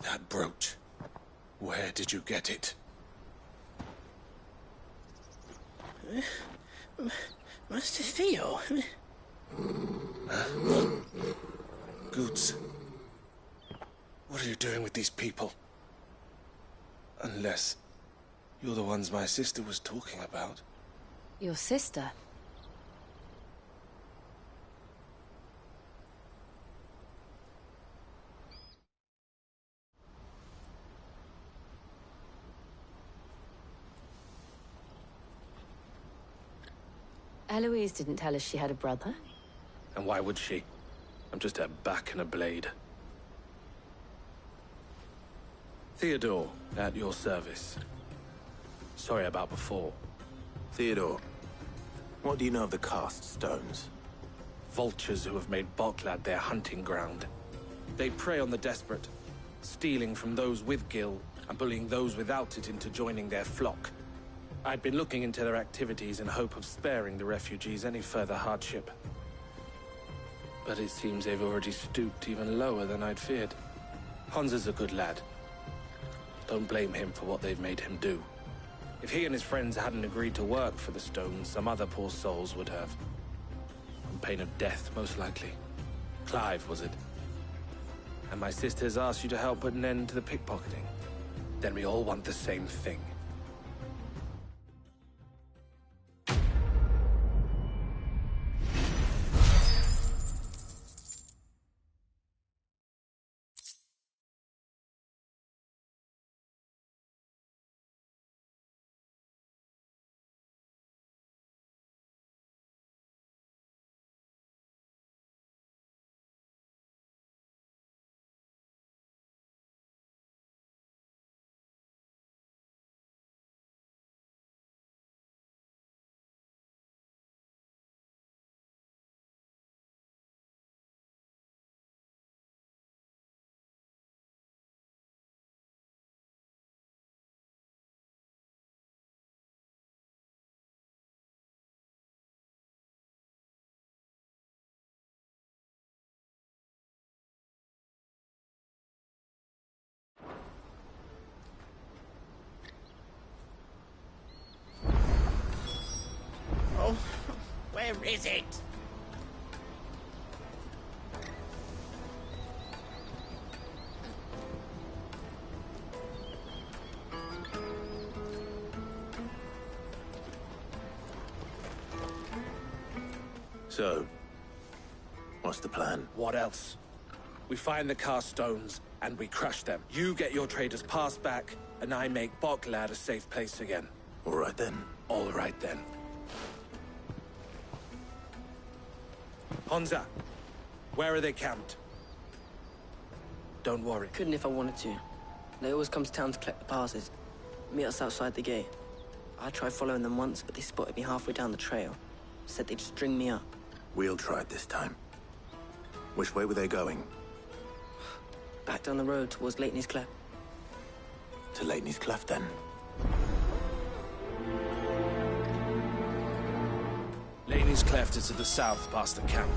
That brooch. Where did you get it? Master Theo? Goots. What are you doing with these people? Unless you're the ones my sister was talking about. Your sister? Eloise didn't tell us she had a brother. And why would she? I'm just her back and a blade. Theodore, at your service. Sorry about before. Theodore, what do you know of the Cast Stones? Vultures who have made Boklad their hunting ground. They prey on the desperate, stealing from those with gil and bullying those without it into joining their flock. I'd been looking into their activities in hope of sparing the refugees any further hardship. But it seems they've already stooped even lower than I'd feared. Honza's a good lad. Don't blame him for what they've made him do. If he and his friends hadn't agreed to work for the Stones, some other poor souls would have. On pain of death, most likely. Clive, was it? And my sisters asked you to help put an end to the pickpocketing. Then we all want the same thing. Oh, where is it? So, what's the plan? What else? We find the Cast Stones, and we crush them. You get your traders' pass back, and I make Boklad a safe place again. All right then. All right then. Honza, where are they camped? Don't worry. Couldn't if I wanted to. They always come to town to collect the passes. Meet us outside the gate. I tried following them once, but they spotted me halfway down the trail. Said they'd string me up. We'll try it this time. Which way were they going? Back down the road towards Lateney's Cleft. To Lateney's Cleft, then. Lateney's Cleft is to the south, past the camp.